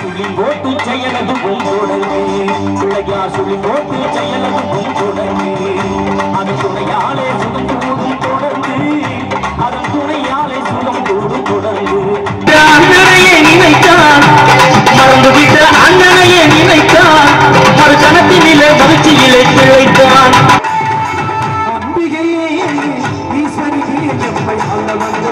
சுழிங்கோட்டு செயலது பூங்கோடலே பிள்ளையா சுழிங்கோட்டு செயலது பூங்கோடலே அதன் துணையாலே சுகம் கூடும் தொடர்ந்து அதன் துணையாலே சுகம் கூடும் தொடர்ந்து அண்ணனையே நினைத்தான் மறந்துவிட்ட அண்ணனையே நினைத்தான் மறு கணத்தினிலே மகிழ்ச்சியிலே பிழைத்தான் அம்பிகையே ஈஸ்வரியே எம்மை அல்ல வந்த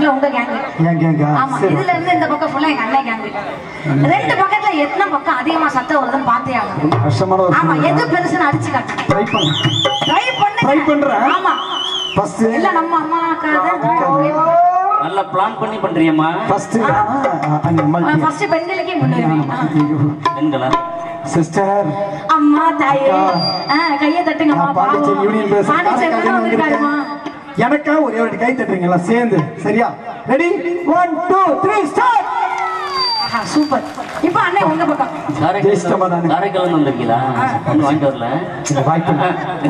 ஃபுல்லா உங்க கேங். ஆமா, இதுல இருந்து இந்த பக்கம் ஃபுல்லா எங்க அண்ணன் கேங். ரெண்டு பக்கத்துல எத்தனை பக்கம் அதிகமா சத்தம் வருதுன்னு பார்த்தே ஆகணும். ஆமா, எது பெருசுன்னு அடிச்சு காட்டு. ட்ரை பண்றேன். ஆமா, ஃபர்ஸ்ட் இல்ல நம்ம அம்மாக்காக நல்லா பிளான் பண்ணி பண்றியம்மா. ஃபர்ஸ்ட் பெண்களுக்கே முன்னுரிமை. பெண்களா சிஸ்டர் அம்மா தாயே கையை தட்டுங்க. எனக்கா ஒரே ஒரு கை தட்டுறீங்களா சேர்ந்து? சரியா? Ready 1 2 3 start. சூப்பர். இப்போ அண்ணே உங்க பக்கம். காரைக்கால் வந்திருக்கீங்களா? வாங்கிட்டு வரல.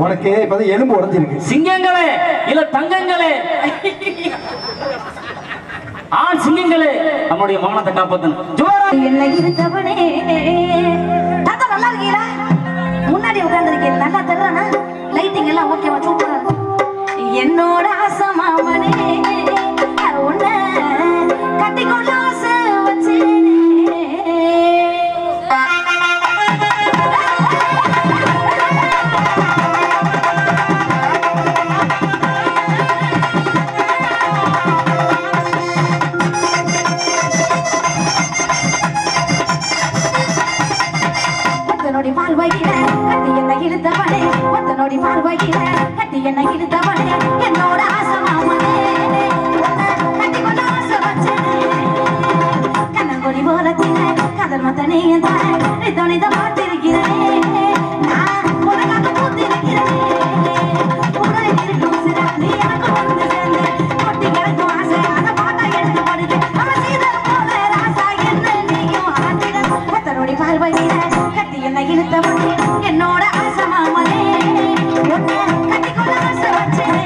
உனக்கு இப்பதான் எலும்பு உடைஞ்சிருக்கு. சிங்கங்களே இல்ல தங்கங்களே, சிங்கங்களே, நம்முடைய மானத்தை காப்பாத்தணும். என்ன இருந்தவனே தாத்தா, நல்லா இருக்கீங்களா? முன்னாடி உட்கார்ந்து இருக்கீங்க, நல்லா தெரியலனா? லைட்டிங் எல்லாம் ஓகேவா? சூப்பரா இருக்கும். என்னோட ஆசை மாமனே உன்னை கட்டிக்கொள்ள ஆசை வச்சேனே. என்னோட ஆசை மாமனே கட்டிக்கொள்ள ஆசை வச்சேனே. கண்ணங்கொடி போலத்தில கதல் மத்தனே துணித மாட்டிருக்கிறேன். நான் உனக்காக பூத்திருக்கிறேன். உடனே இருக்கும் சிறாந்தி எனக்கு வந்து சேர்ந்து கொட்டி கிடக்கும் ஆசை. அதை பார்த்தா எனக்கு படுது அவன் சீதர் போல ராசா. என்ன நீயும் ஆட்டிட கத்தனோடி பார்வையில கட்டி என்ன இழுத்தவனே. என்னோட ஆசை மாமனே உன்னை கட்டிக்கொள்ள ஆசை வச்சேனே.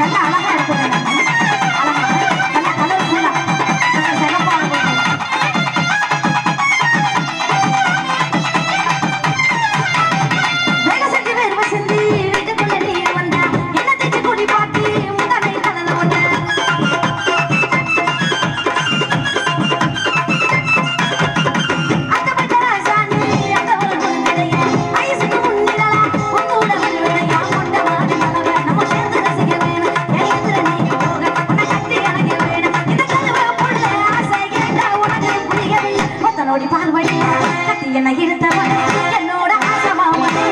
நல்லா அழகா இருக்கும். நல்லா கலர்ஃபுல்லா சிறப்பா இருக்கும். வேலை செஞ்சு வேர்வை சிந்தி வீட்டுக்குள்ள நீ வந்தா என்ன தேய்ச்சி குடி பாட்டி முந்தானை கலந்து வந்த. அந்த பச்சராசானி அந்த ஒரு குழந்தைய ஐசுக்கு முன்னிலா உன்னோட வருவதையா கொண்ட மாறி மலவ நம்ம சேர்ந்து ரசிக்க வேணும். எதிர நீ போக உன்னை கட்டி அணைக்க வேணும். இந்த கழுவ புள்ள ஆசை கேட்டா உனக்கு புரியவில்லை. ஒத்தனோடி பார்வையில கட்டி என்ன இழுத்தவனே. என்னோட ஆசை மாமனே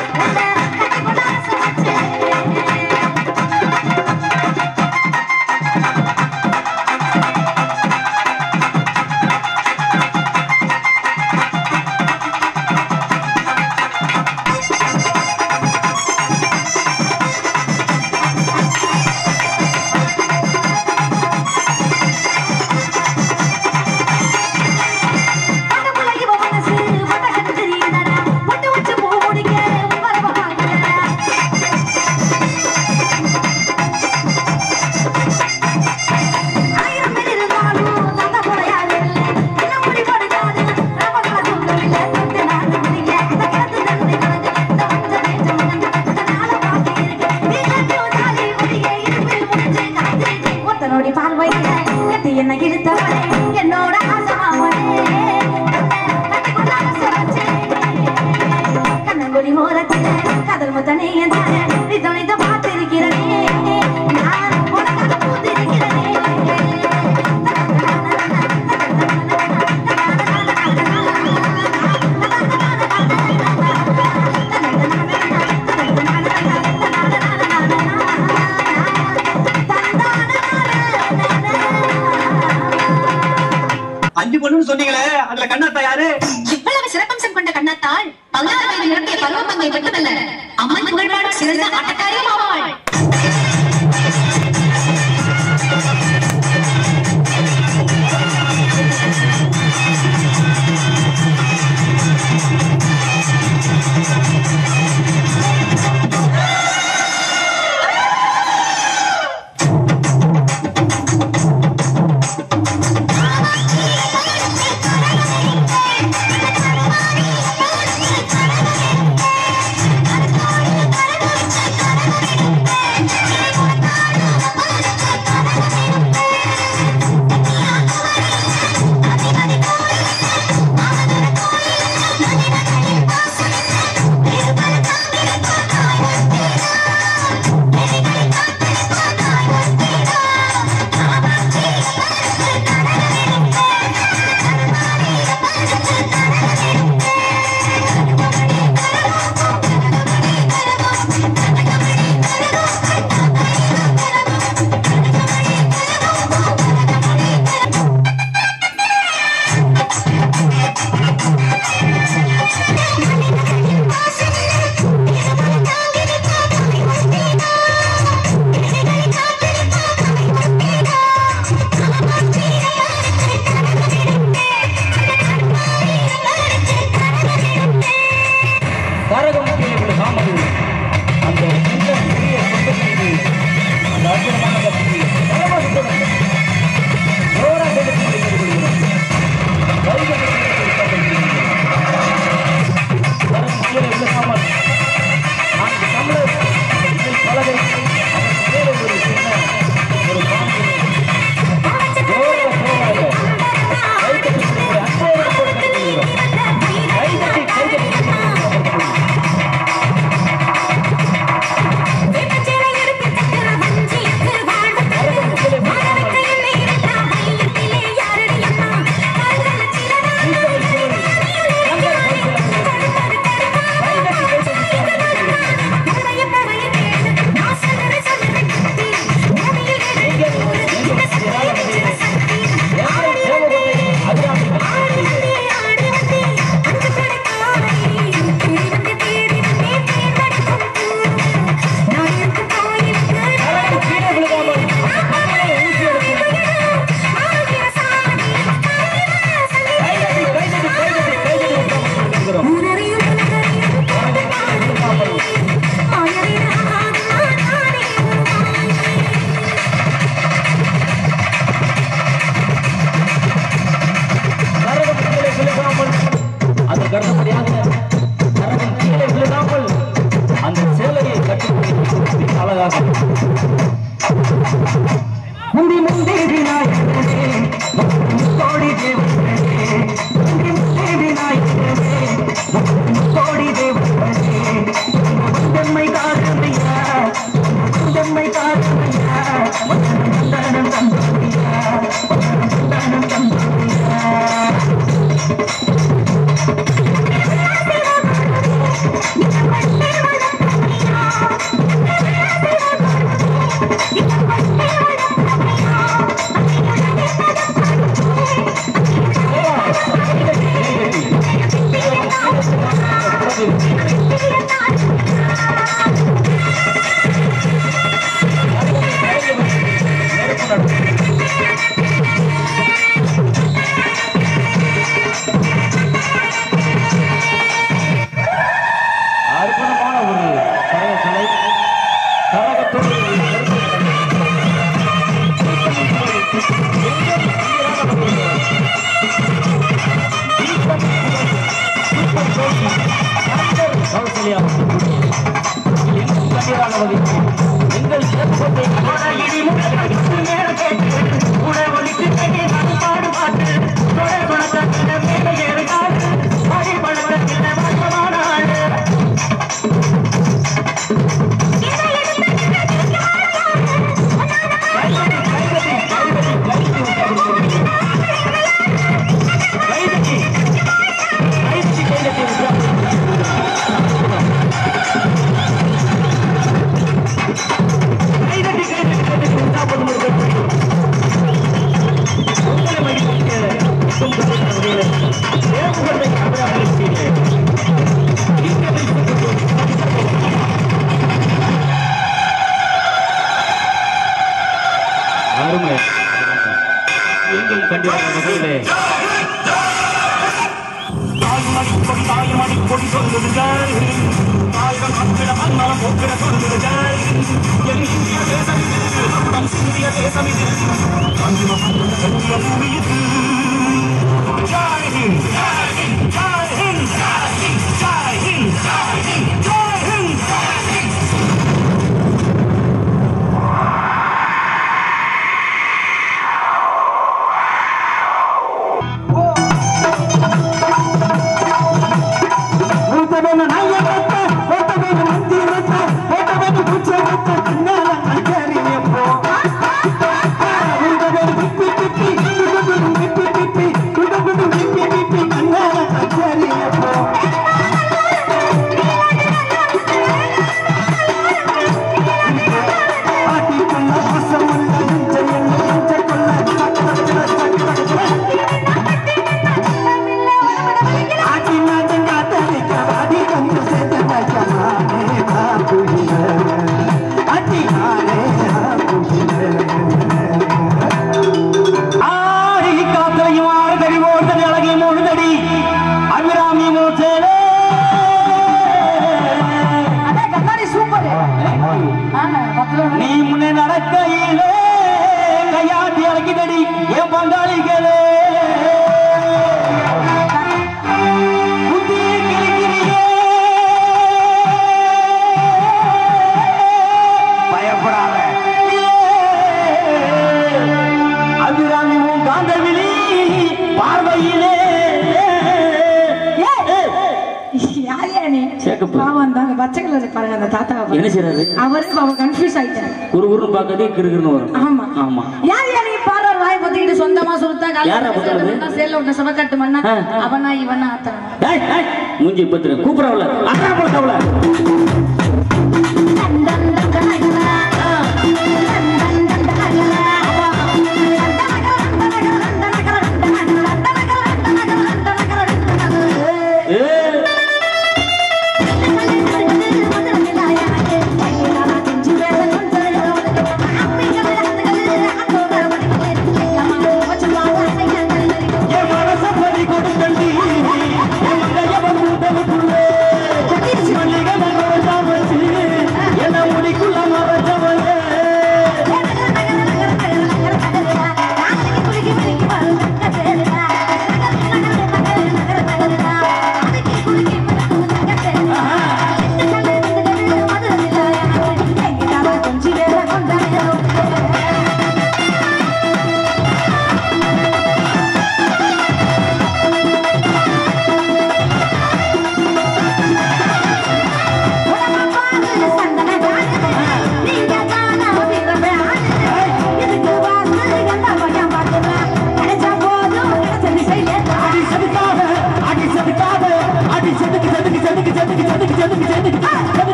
உன்னை கட்டிக்கொள்ள ஆசை வச்சேனே. பார்வையில கட்டி என்ன இழுத்தவனே. என்னோட ஆசை மாமனே கட்டிக்கொள்ள ஆசை வச்சேனே. கண்ணங்கொடி ஓரத்தில கதல் முத்தனே துணித பார்த்திருக்கிறனே. நான் உனக்காக பூத்திருக்கிறனே. அஞ்சு பொண்ணுன்னு சொன்னீங்களே, அதுல கண்ணாத்தா யாரு? இவ்வளவு சிறப்பம்சம் கொண்ட கண்ணாத்தாள் 16 வயது நிரம்பிய பருவமங்கை மட்டுமல்ல, அம்மன் புகழ்பாடும் சிறந்த ஆட்டக்காரியும் ஆவாள். முந்தி முந்தி விநாயகரே கோடி தேவரே முந்தி முந்தி விநாயகரே கோடி தேவரே செம்மை காரணமையா செம்மை காரணமையா தந்தனம் தந்தமையா தந்தனம் தந்தமையா என்ன செய்யறது அவரு அவ கன்ஃபியூஸ் ஆயிட்டாரு குறுகுறுன்னு பார்க்கதே கிறுகிறுன்னு வரும் ஆமா ஆமா யார் நீ பாடுற வாய் பத்திக்கிட்டு சொந்தமா சுருத்தா யாரா பத்தறது சேல்ல ஒண்ணு சமக்கட்டு மண்ணா அவனா இவனா ஆத்தா டேய் டேய் மூஞ்சி பத்துற கூப்றவள அறா போட்டவள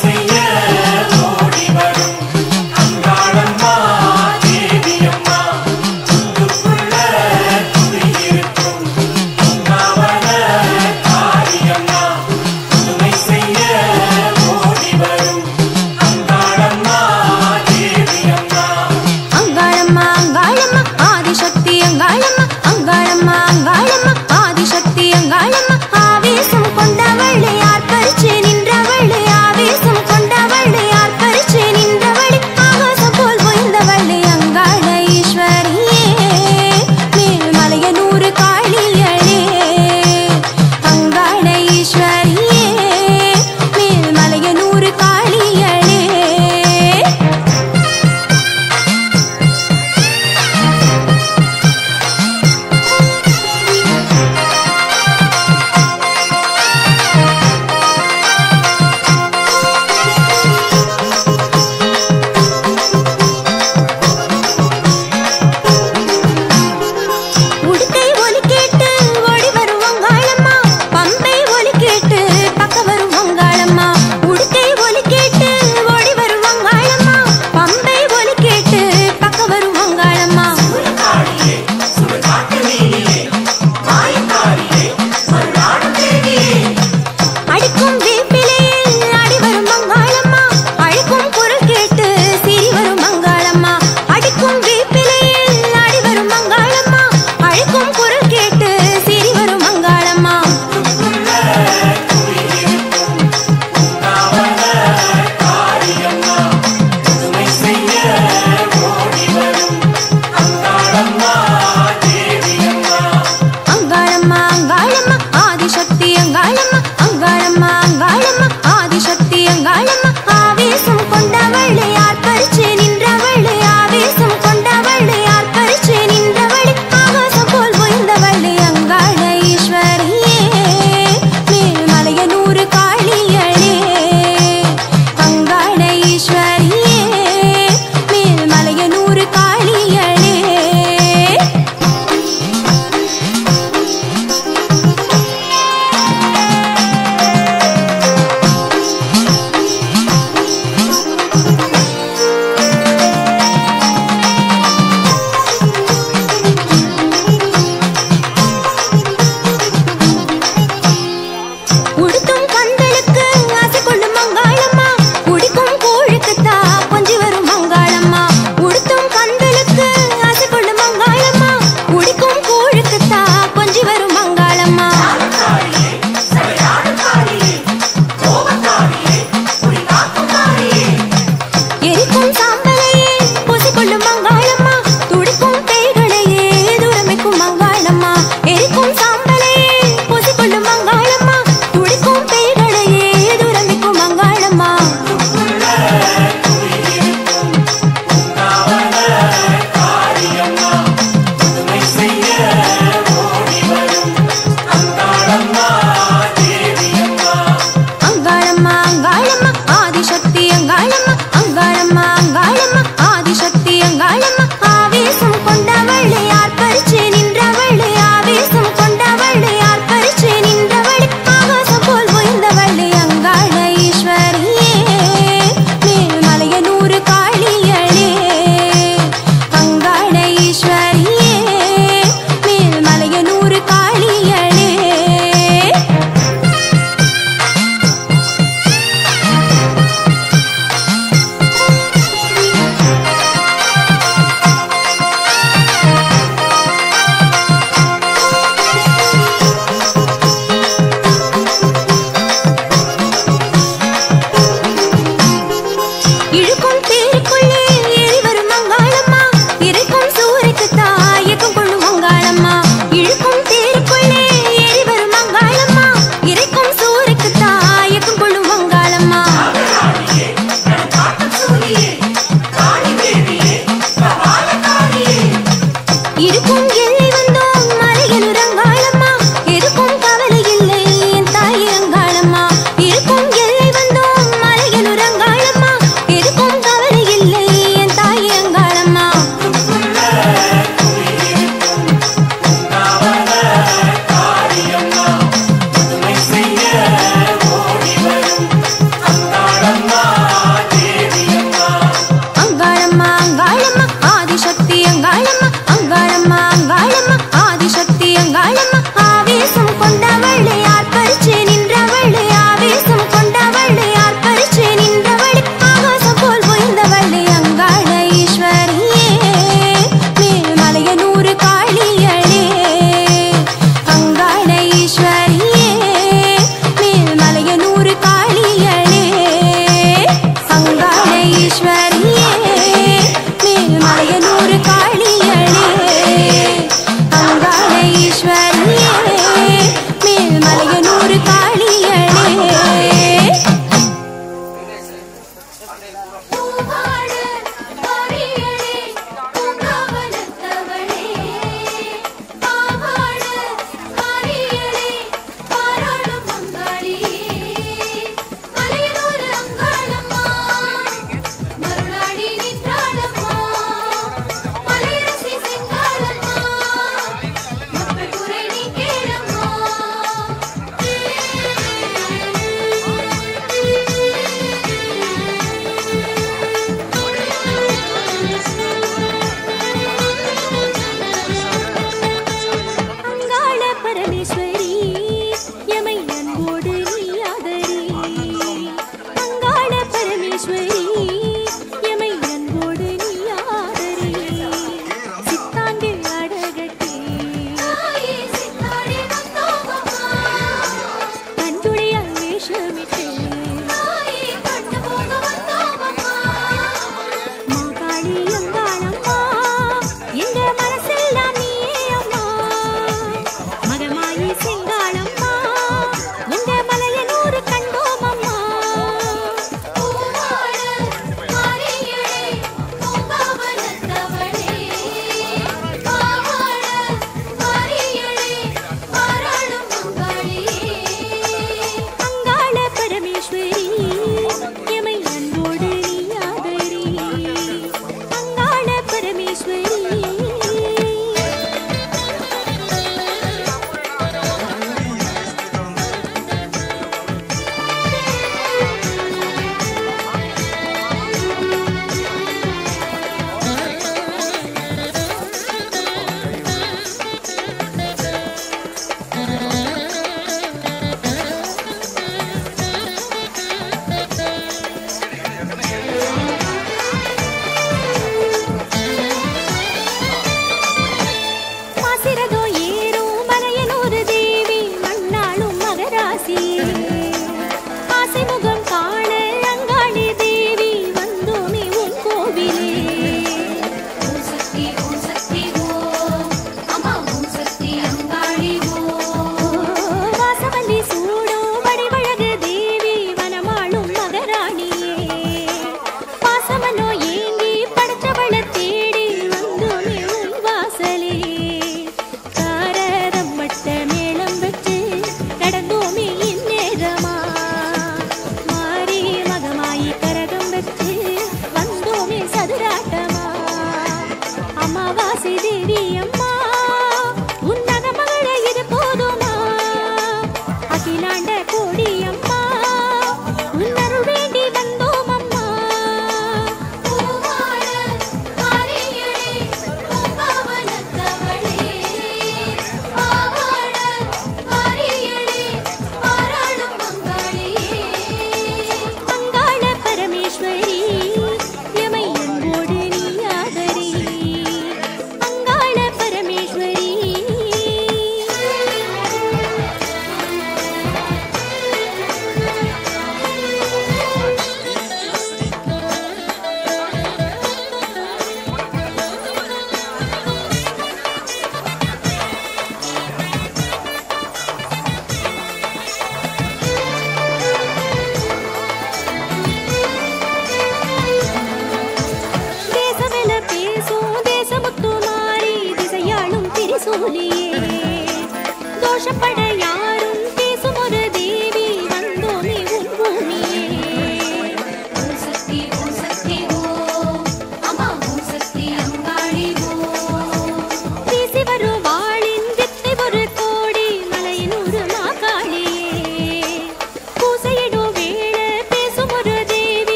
செய்ய ஓடி வர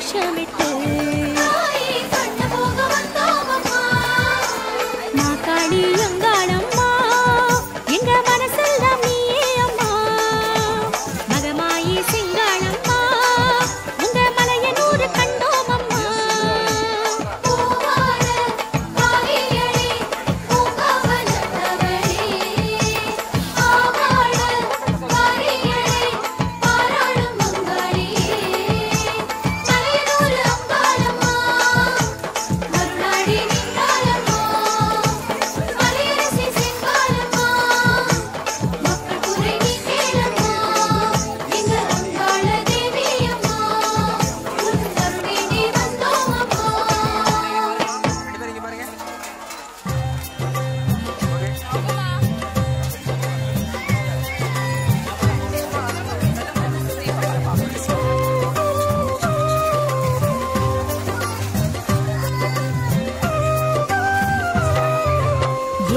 வேஷமிட்டு மாக்காளி அங்காளம்மா எங்க மனசெல்லாம் நீயே அம்மா மகமாயி சிங்காளம்மா உங்க மலையனூர் கண்டோம் அம்மா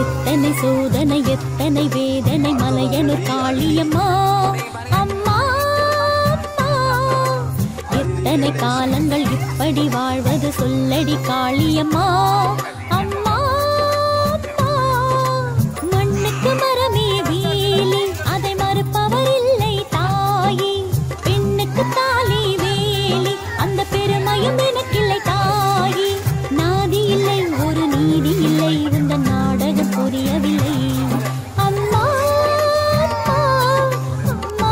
எத்தனை சோதனை எத்தனை வேதனை மலையனூர் காளியம்மா அம்மா அம்மா எத்தனை காலங்கள் இப்படி வாழ்வது சொல்லடி காளியம்மா அம்மா அம்மா மண்ணுக்கு மரமே வேலி அதை மறுப்பவர் இல்லை தாயி பெண்ணுக்கு தாலி வேலி அந்த பெருமையும் எனக்கில்லை தாயி நாதி இல்லை ஒரு நீதி இல்லை இந்த நாடகம் புரியவில்லை அம்மா அம்மா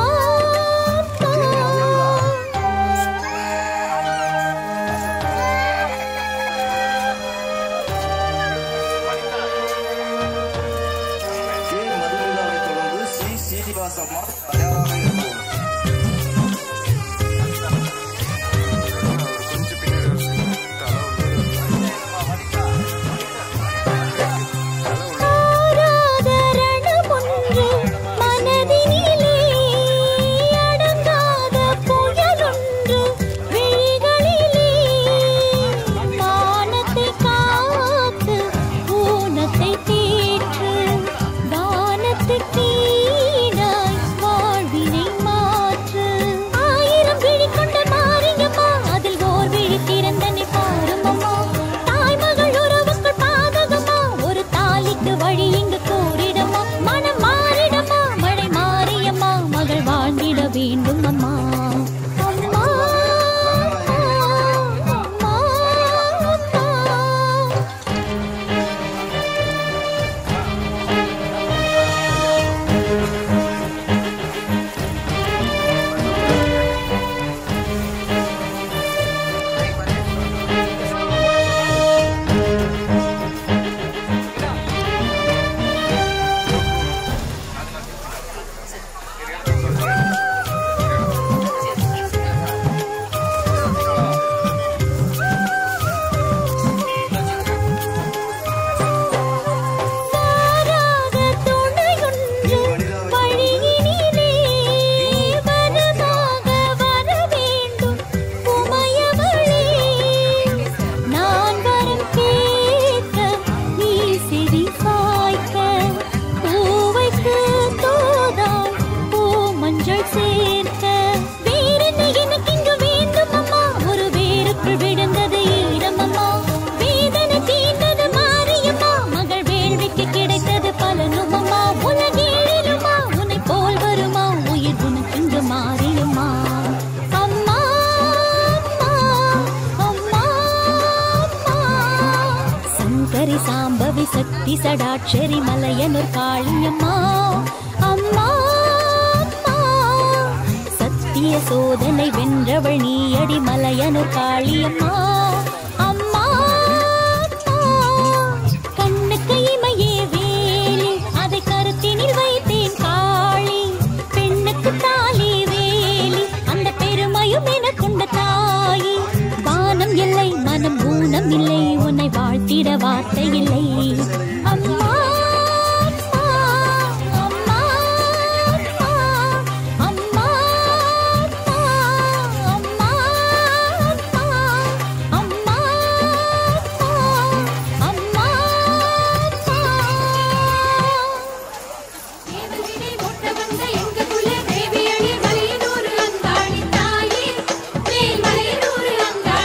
வேண்டும் அம்மா அம்மா அம்மா சாம்பவி சக்தி சடாட்சரி மலையனூர் காளியம்மா அம்மா அம்மா சத்திய சோதனை வென்றவள் நீயடி மலையனூர் காளியம்மா அம்மா அம்மா கண்ணுக்கு இமையே வேலி அதை கருத்தினில் வைத்தேன் காளி பெண்ணுக்கு தாலி வேலி அந்த பெருமையும் எனக்குண்ட தாயி வானம் இல்லை மனம் ஊனம் இல்லை உன்னை வாழ்த்திட வார்த்தை இல்லை அம்மா அம்மா அம்மா அம்மா அம்மா அம்மா அம்மா அம்மா தேவகிரி முட்ட வந்த எங்க குல தேவியடி மலையனூர் அங்காளி தாயே மேல் மலையனூர் அங்காளி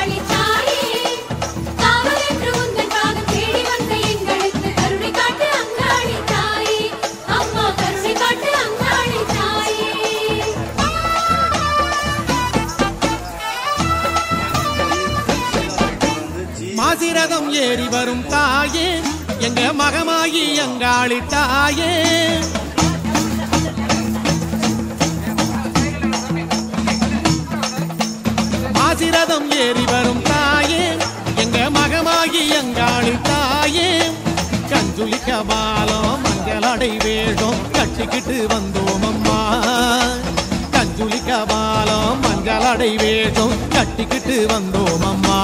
மாசிரதம் ஏறி வரும் தாயே எங்க மகமாயி அங்காளி தாயே மாசிரதம் ஏறி வரும் தாயே எங்க மகமாகி அங்காளி தாயே கஞ்சுலிக்க பாலம் மஞ்சளடை வேஷம் கட்டிக்கிட்டு வந்தோம் அம்மா கஞ்சுலிக்க பாலம் மஞ்சளடை வேஷம் கட்டிக்கிட்டு வந்தோம் அம்மா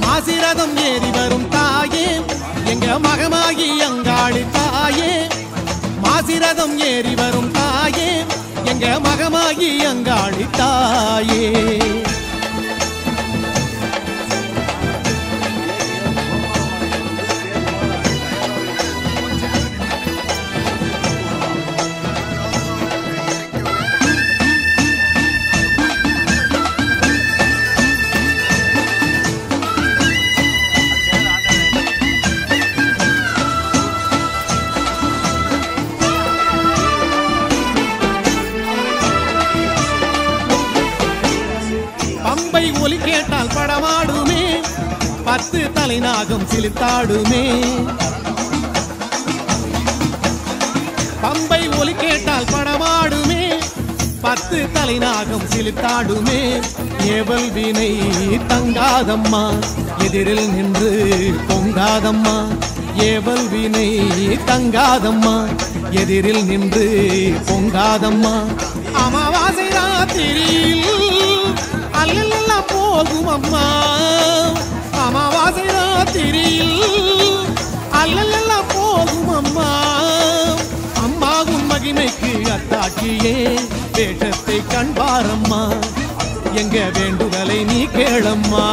மாசிரதம் ஏறி வரும் தாயே எங்க மகமாகி அங்காளி தாயே மாசிரதம் ஏறி வரும் தாயே எங்க மகமாகி அங்காளி தாயே ஒலி கேட்டால் படமாடுமே 10 தலைநாகம் சிலித்தாடுமே பம்பை ஒலி கேட்டால் படமாடுமே 10 தலைநாகம் சிலித்தாடுமே ஏவல் வினை தங்காதம்மா எதிரில் நின்று பொங்காதம்மா ஏவல் வினை தங்காதம்மா எதிரில் நின்று பொங்காதம்மா அமாவாசை ராத்திரியில் அல்லல்ல போகும் அம்மா அமாவாசை ராத்திரியில் அல்லல்ல போகும் அம்மா அம்மாவும் மகிமைக்கு அத்தாட்சியே வேஷத்தை கண்பாரம்மா எங்க வேண்டுதலை நீ கேளம்மா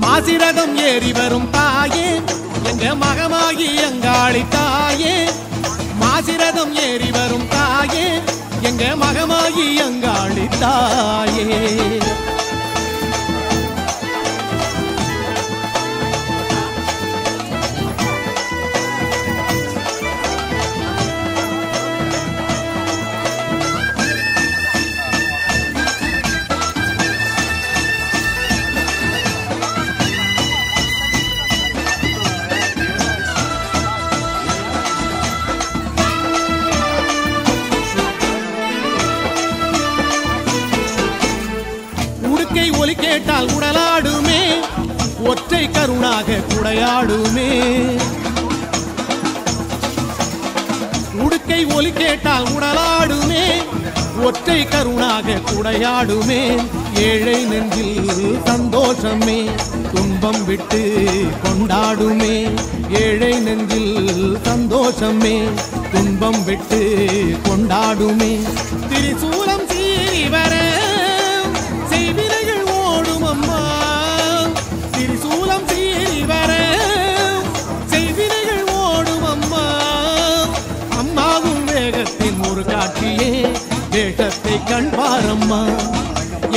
மாசிரதம் ஏறி வரும் தாயே எங்க மகமாகி அங்காளி தாயே மாசிரதம் ஏறி வரும் தாயே எங்க மகமாகி அங்காளி தாயே ஒலி கேட்டால் உடலாடுமே ஒற்றை கருணாக குடையாடுமே உடுக்கை ஒலி கேட்டால் உடலாடுமே ஒற்றை கருணாக குடையாடுமே ஏழை நெஞ்சில் சந்தோஷமே துன்பம் விட்டு கொண்டாடுமே ஏழை நெஞ்சில் சந்தோஷமே துன்பம் விட்டு கொண்டாடுமே திரிசூலம் சீறி வர செய்வினைகள் ஓடும் அம்மா திரிசூலம் சீறி வர செய்வினைகள் ஓடும் அம்மா அம்மாவும் வேகத்தின் ஒரு காட்சியே வேஷத்தை கண்பாரம்மா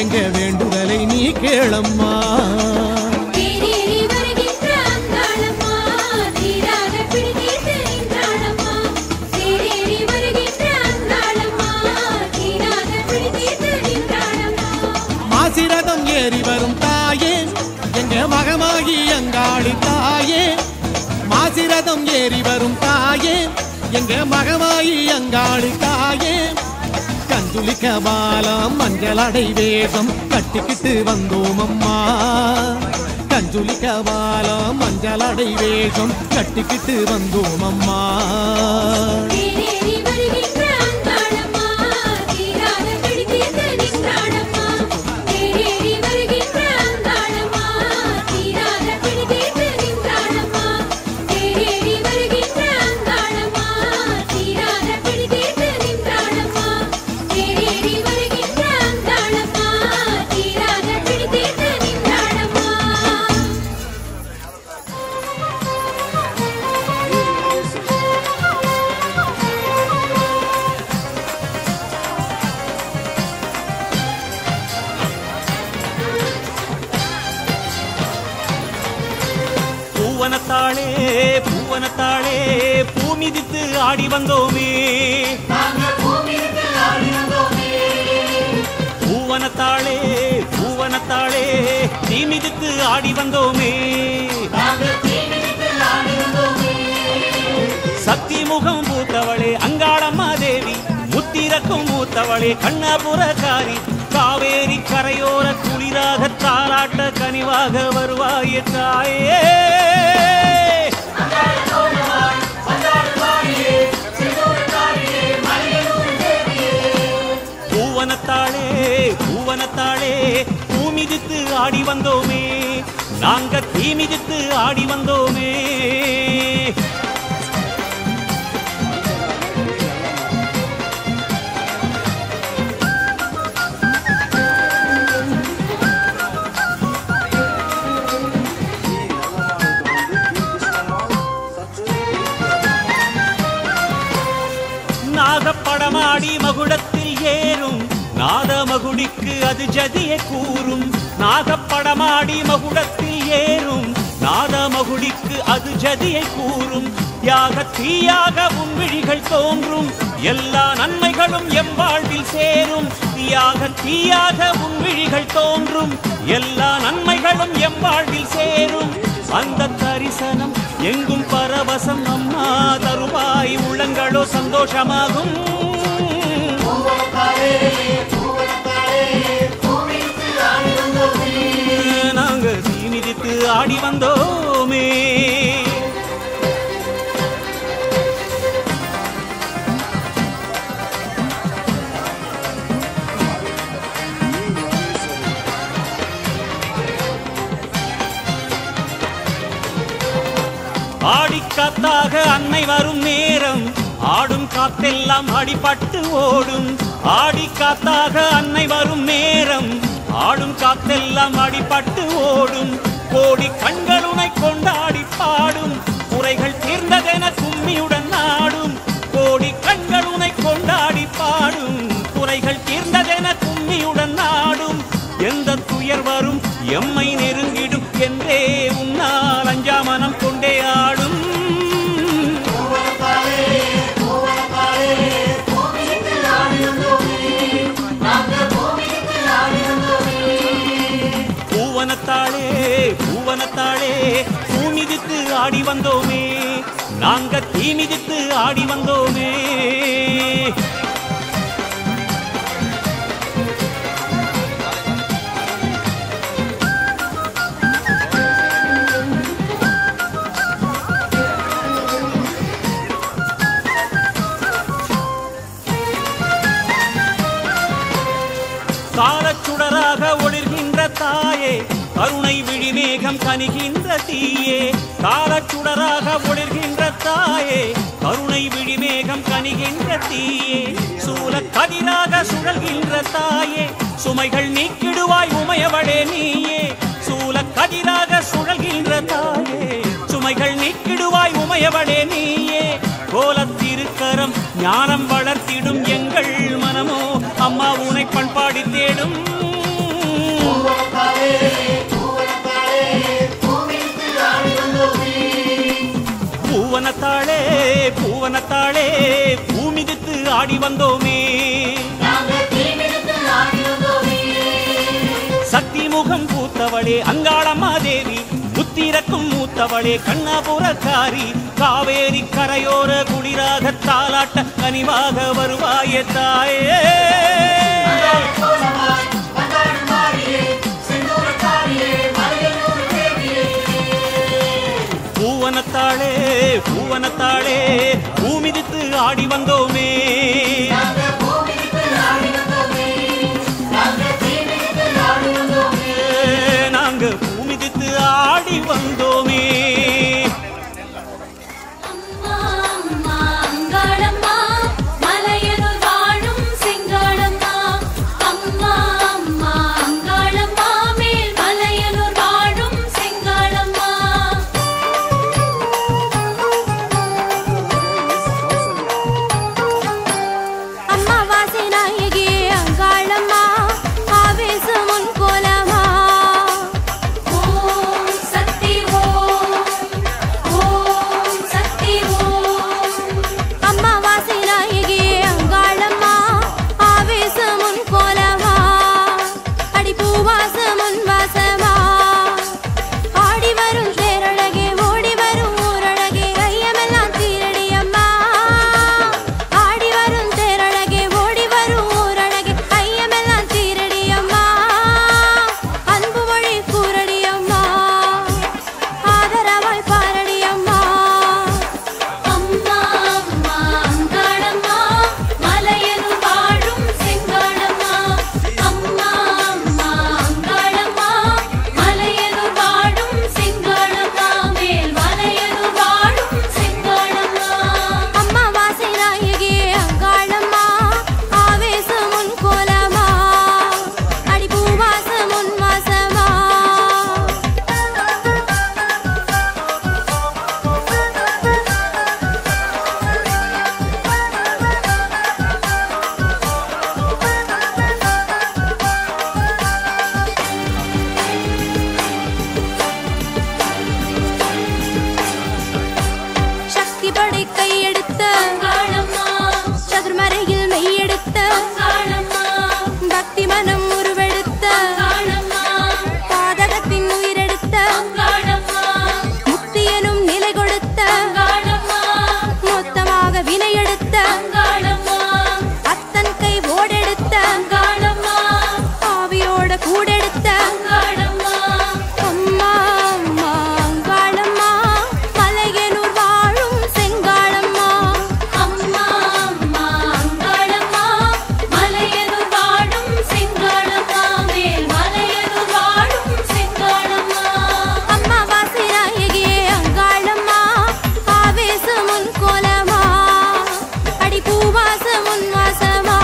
எங்க வேண்டுதலை நீ கேளம்மா மாசிரதம் ஏறி வரும் தாயே எங்க மகமாகி அங்காளி தாயே மாசிரதம் ஏறி வரும் தாயே எங்க மகமாயி அங்காளி தாயே கஞ்சுலிக்க பாலம் மஞ்சளடை வேஷம் கட்டிக்கிட்டு வந்தோம் அம்மா கஞ்சுலிக்க பாலம் மஞ்சளடை வேஷம் கட்டிக்கிட்டு வந்தோம் அம்மா ஆடி வந்தோமே. பூவனத்தாளே பூவனத்தாளே தீ மிதித்து ஆடி வந்தோமே. சக்தி முகம் பூத்தவளே அங்காளம்மா தேவி, முத்திரக்கும் மூத்தவளே கண்ணபுரக்காரி, காவேரி கரையோர குளிராக தாலாட்ட கனிவாக வருவாயே தாயே. பூவனத்தாளே பூவனத்தாளே பூமிதித்து ஆடி வந்தோமே, நாங்க தீ மிதித்து ஆடி வந்தோமே. நாகப்படமாடி மகுடத்தில் ஏறும் நாத மகுடிக்கு அது ஜதியை கூறும். நாகப்படமாடி மகுடத்தில் ஏறும் நாத மகுடிக்கு அது ஜதியை கூறும். யாக தீயாக உன் விழிகள் தோன்றும், எல்லா நன்மைகளும் எம் வாழ்வில் சேரும். யாக தீயாக உன் விழிகள் தோன்றும், எல்லா நன்மைகளும் எம் வாழ்வில் சேரும். அந்த தரிசனம் எங்கும் பரவசம் அம்மா தருவாய், உள்ளங்களோ சந்தோஷமாகும். நாங்க தீ மிதித்து ஆடி வந்தோமே. ஆடிக்காத்தாக அன்னை வரும் நேரம், ஆடும் காத்தெல்லாம் அடிபட்டு ஓடும். ஆடிக்காத்தாக அன்னை வரும் நேரம், ஆடும் காத்தெல்லாம் அடிபட்டு ஓடும். கோடி கண்களுனை கொண்டாடி பாடும், குறைகள் தீர்ந்ததென கும்மியுடன் நாடும். கோடி கண்களுனை கொண்டாடி பாடும், குறைகள் தீர்ந்ததென கும்மியுடன் நாடும். எந்த துயர் வரும் எம்மை நெருங்கிடும் என்றே உன்னால் அஞ்சாமனம் கொண்டே ஆடும். பூவனத்தாளே பூவனத்தாளே பூமிதித்து ஆடி வந்தோமே, நாங்க தீ மிதித்து ஆடி வந்தோமே. காலச்சுடராக ஒளிர்கின்ற தாயே, கருணை விழிமேகம் கனிகின்ற தீயே. காலச்சுடராக ஒளிர்கின்ற தாயே, கருணை விழிமேகம் கனிகின்ற தீயே. சூல கதிராக சுழல்கின்ற தாயே, சுமைகள் நீக்கிடுவாய் உமையவளே நீயே. சூல கதிராக சுழல்கின்ற தாயே, சுமைகள் நீக்கிடுவாய் உமையவளே நீயே. கோலத்திருக்கரம் ஞானம் வளர்த்திடும் எங்கள் மனமோ அம்மா உனை பண்பாடி தேடும். பூவனத்தாளே பூவனத்தாளே பூமிதித்து ஆடி வந்தோமே. சக்தி முகம் பூத்தவளே அங்காளம்மா தேவி, புத்திரக்கும் மூத்தவளே கண்ணபுரக்காரி, காவேரி கரையோர குளிராக தாலாட்ட கனிவாக வருவாயே தாயே. பூவனத்தாளே பூவனத்தாளே பூமிதித்து ஆடி வந்தோமே. நாங்க பூமிதித்து ஆடி வந்தோமே. ஆடை கையெடுத்த சதுர்மறையில் மெய்யெடுத்த பக்தி மனம் உருவெடுத்த பாதகத்தின் உயிரெடுத்த முக்தியனும் நிலை கொடுத்த மொத்தமாக வினையெடுத்த அத்தன் கை ஓடெடுத்த ஆவியோட கூடெடுத்த அம்மா அம்மா அங்காளம்மா மலையனூர் வாழும் செங்காளம்மா அம்மா அம்மா அங்காளம்மா மலையனூர் வாழும் செங்காளம்மா மேல் மலையனூர் வாழும் செங்காளம்மா அம்மா வாசிநாயகியே அங்காளம்மா ஆவேசமுன் கோலமா அடி பூவாசமுன் வாசமா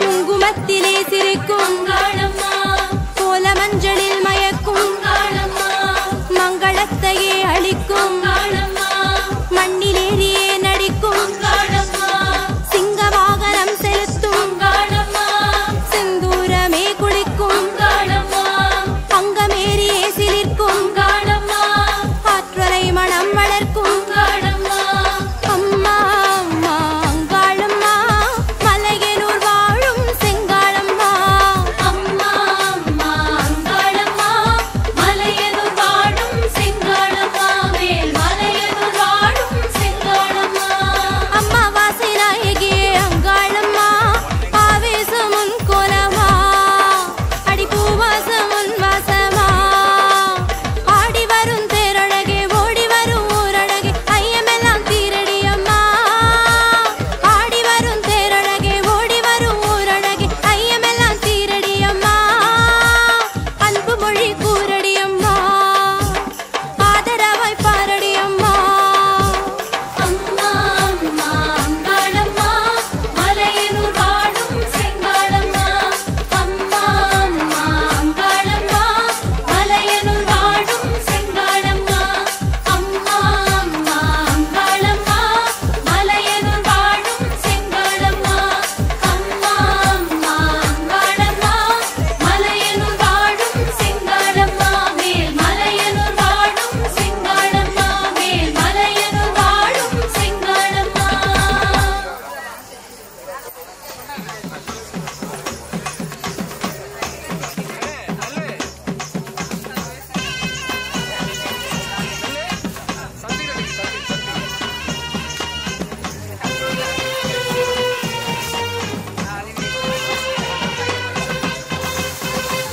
குங்குமத்திலே சிரிக்கும் கோல மஞ்சளில் மயக்கும் மங்களத்தையே அளிக்கும் மண்ணிலேறியே நடிக்கும் சிங்க வாகனம் செலுத்தும் செந்தூரமே குளிக்கும் அங்கமேறியே சிலிர்க்கும் ஆற்றலை மனம் வளர்க்கும் அம்மா அம்மா அங்காளம்மா மலையனூர் வாழும் செங்காளம்மா அம்மா அம்மா அங்காளம்மா மலையனூர் வாழும் செங்காளம்மா மேல் மலையனூர் வாழும் செங்காளம்மா அம்மா வாசிநாயகியே அங்காளம்மா ஆவேசமுன் கோலமா அடி பூவாசமுன் வாசமா ஆடி வரும் தேரழகே ஓடி வரும் ஊரழகே ஐயமெல்லாம் தீரடி அம்மா ஆடி வரும் தேரழகே ஓடி வரும் ஊரழகே ஐயமெல்லாம் தீரடி அம்மா அன்பு மொழி கூரடி அம்மா ஆதரவாய் பாரடி அம்மா அம்மா அம்மா அங்காளம்மா மலையனூர் வாழும் செங்காளம்மா அம்மா அம்மா அங்காளம்மா மலையனூர் வாழும் செங்காளம்மா அம்மா அம்மா அங்காளம்மா மலையனூர் வாழும் செங்காளம்மா அம்மா அம்மா அங்காளம்மா மலையனூர் வாழும் செங்காளம்மா மேல் மலையனூர் வாழும் செங்காளம்மா மேல் மலையனூர் வாழும் செங்காளம்மா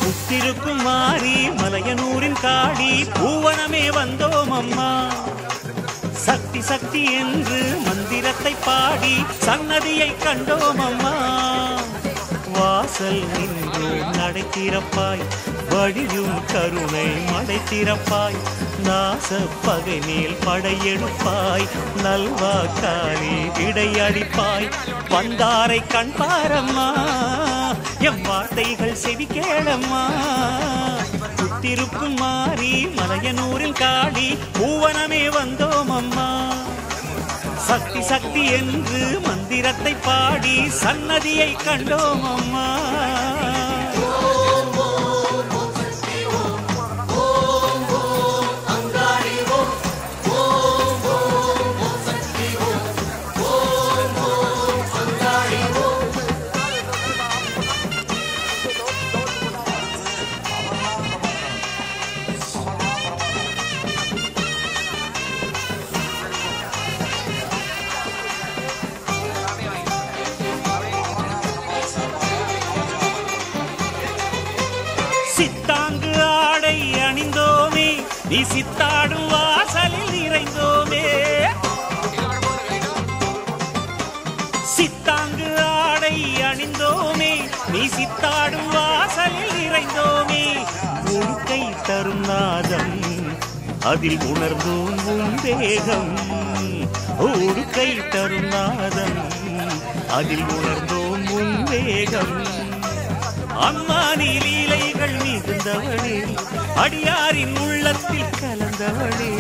முத்திருக்கும் மாறி மலையனூரின் காடி பூவனமே வந்தோம் அம்மா சக்தி சக்தி என்று மந்திரத்தை பாடி சன்னதியை கண்டோம் அம்மா வாசல் நின்றோம் நடை திறப்பாய் வழியும் கருணை மடை திறப்பாய் நாச பகை மேல் படையெடுப்பாய் நல்வாக்காரி விடையடிப்பாய் வந்தாரை கண்பாரம்மா எம் வார்த்தைகள் செவி கேளம்மா புத்திருக்கும் மாறி மலையனூரில் காடி பூவனமே வந்தோம் அம்மா சக்தி சக்தி என்று மந்திரத்தை பாடி சன்னதியை கண்டோம் அம்மா சித்தாங்கு ஆடை அணிந்தோமே நீ சித்தாடும் வாசலில் நிறைந்தோமே சித்தாங்கு ஆடை அணிந்தோமே நீ சித்தாடும் வாசலில் நிறைந்தோமே உடுக்கை தரும் நாதம் அதில் உணர்ந்தோம் உன் வேகம் உடுக்கை தரும் நாதம் அதில் உணர்ந்தோம் உன் வேகம் அம்மா நீ லீலைகள் மிகுந்தவளே அடியாரின் உள்ளத்தில் கலந்தவளே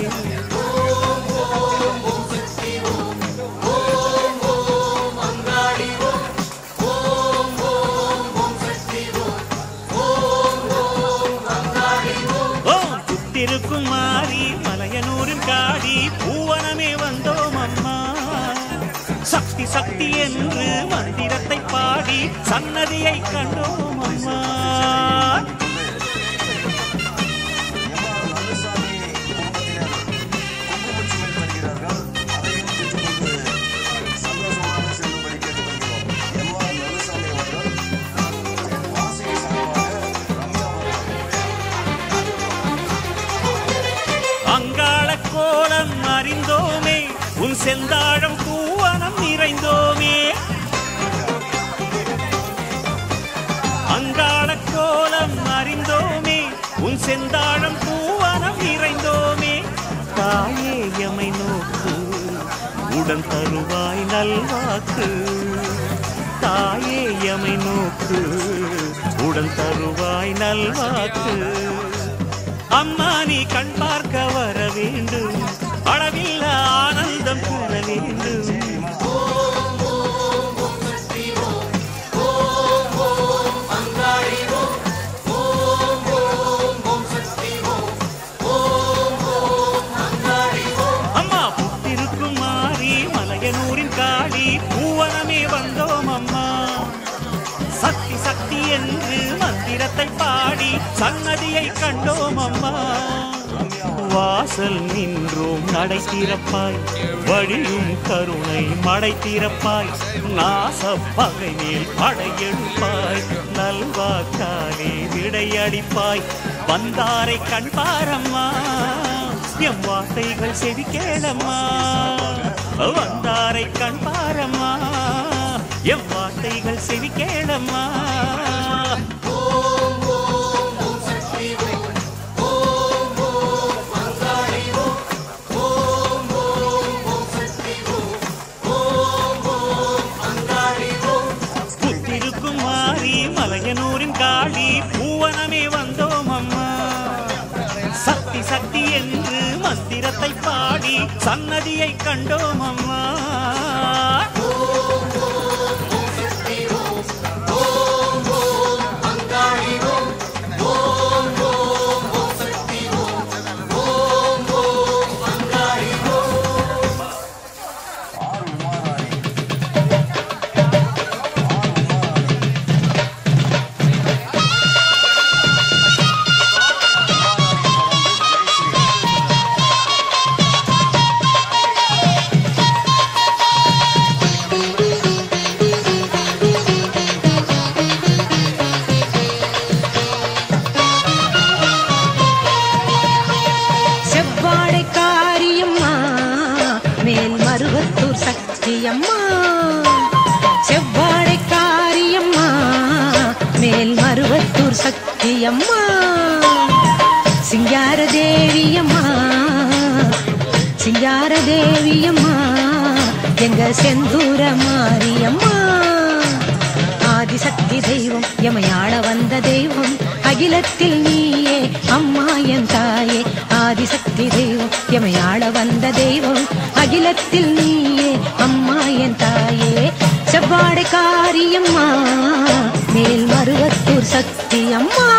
புத்திருக்கும் மாறி மலையனூரின் காடி பூவனமே வந்தோம் அம்மா சக்தி சக்தி என்று மந்திரத்தை பாடி சன்னதியை கண்டோம் அம்மா அங்காள கோலம் அறிந்தோமே உன் செந்தாழம் பூவனம் நிறைந்தோமே அங்காள கோலம் அறிந்தோமே உன் செந்தாழம் பூவனம் நிறைந்தோமே தாயே எமை நோக்கு உடன் தருவாய் நல்வாக்கு தாயே எமை நோக்கு உடன் தருவாய் நல்வாக்கு அம்மா நீ கண் பார்க்க வர வேண்டும் அளவில்ல ஆனந்தம் பெற வேண்டும் அம்மா புத்திருக்கும் மாறி மலையனூரின் காடி பூவனமே வந்தோம் அம்மா சக்தி சக்தி என்று மந்திரத்தை பாடி சன்னதியை கண்டோம் அம்மா வாசல் நின்றோம் நடை திறப்பாய் வழியும் கருணை மடை திறப்பாய் நாச பகை மேல் படையெடுப்பாய் நல்வாக்காலே விடையடிப்பாய் வந்தாரை கண்பாரம்மா எம் வார்த்தைகள் செவி கேளம்மா வந்தாரை கண்பாரம்மா எம் வார்த்தைகள் செவி கேளம்மா புத்திருக்கும் மாறி மலையனூரின் காடி பூவனமே வந்தோம் அம்மா சக்தி சக்தி என்று மந்திரத்தை பாடி சன்னதியை கண்டோம் அம்மா அம்மா செவ்வாடை காரியம்மா மேல் மருவத்தூர் சக்தி அம்மா சிங்கார தேவியம்மா சிங்கார தேவியம்மா எங்க செந்தூர மாரியம்மா ஆதிசக்தி தெய்வம் எமையாள வந்த தெய்வம் அகிலத்தில் நீயே அம்மா என் தாயே ஆதிசக்தி தெய்வம் எமையாள வந்த தெய்வம் அகிலத்தில் நீயே அம்மா என் தாயே செவ்வாடை காரியம்மா மேல் மருவத்தூர் சக்தி அம்மா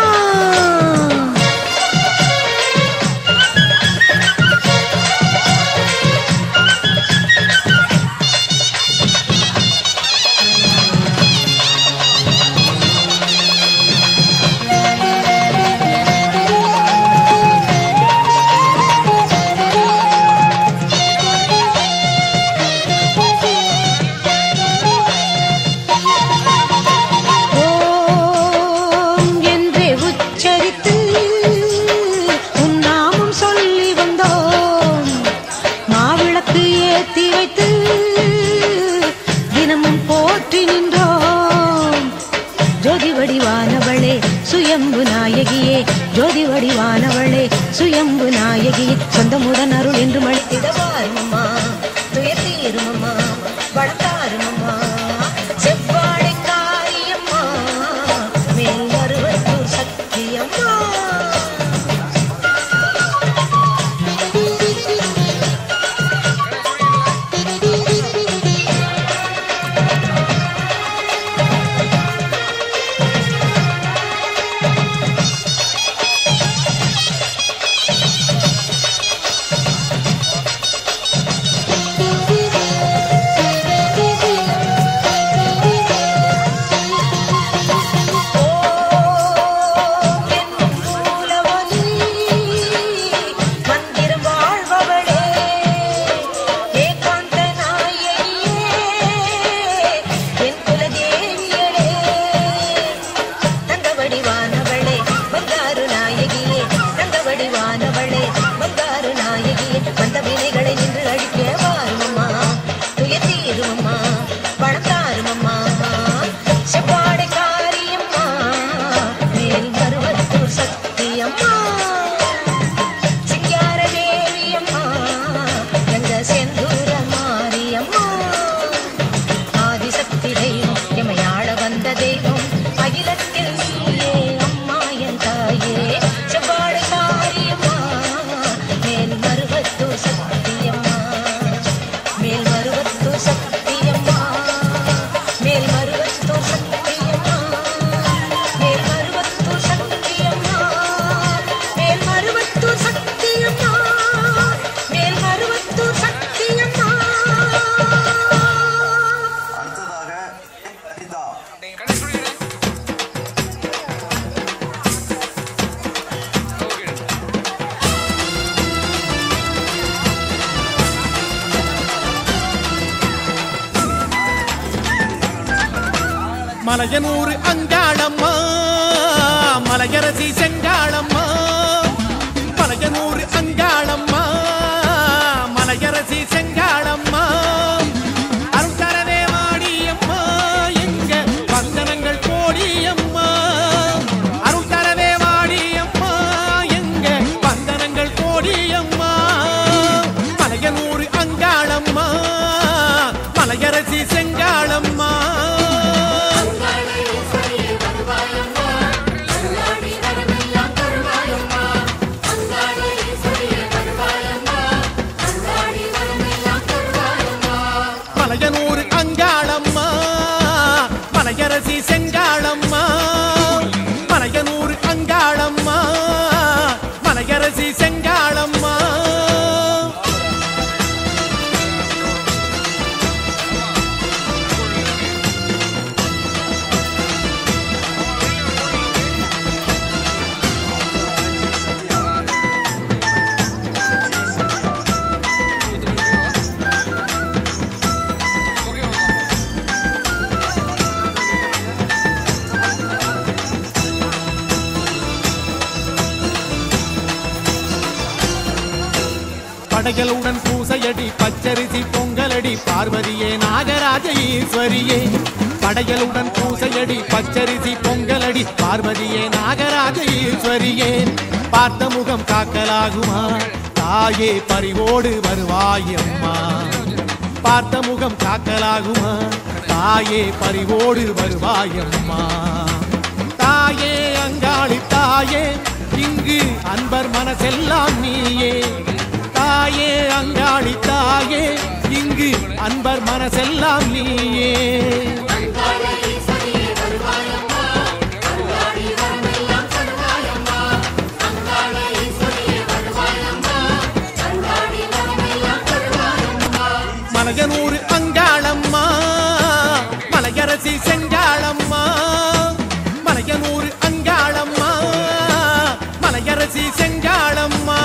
சுயம்பு நாயகியே ஜோதி வடிவானவளே சுயம்பு நாயகியே சொந்தமுடன் அருள் என்று மழித்திடவாருமம்மா துயத்தீருமம்மா வளர்த்தாருமம்மா செவ்வாடை காரியம்மா மேல் மலையனூர் அங்காளம்மா மலையரசி செங்காளம்மா மலையனூர் அங்காளம்மா மலையரசி செங்காளம்மா அருள் தரவே வாடியம்மா எங்க வந்தனங்கள் கோடியம்மா அருள் தரவே வாடியம்மா எங்க வந்தனங்கள் கோடியம்மா மலையனூர் அங்காளம்மா மலையரசி செங்காளம்மா மலையனூர் அங்காளம்மா மலையரசி செங்காளம்மா மலையனூர் அங்காளம்மா மலையரசி செங்காளம்மா படைகளுடன் பூசையடி பச்சரிசி பொங்கலடி பார்வதியே நாகராஜ ஈஸ்வரியே படைகளுடன் பூசையடி பச்சரிசி பொங்கலடி பார்வதியே நாகராஜ ஈஸ்வரியே பார்த்த முகம் காக்கலாகுமா தாயே பறிவோடு வருவாயம்மா பார்த்த முகம் காக்கலாகுமா தாயே பறிவோடு வருவாயம்மா தாயே அங்காளி தாயே இங்கு அன்பர் மனசெல்லாம் நீயே தாயே அங்காளி தாயே இங்கு அன்பர் மனசெல்லாம் நீயே மலையனூர் அங்காளம்மா மலையரசி செங்காளம்மா மலையனூர் அங்காளம்மா மலையரசி செங்காளம்மா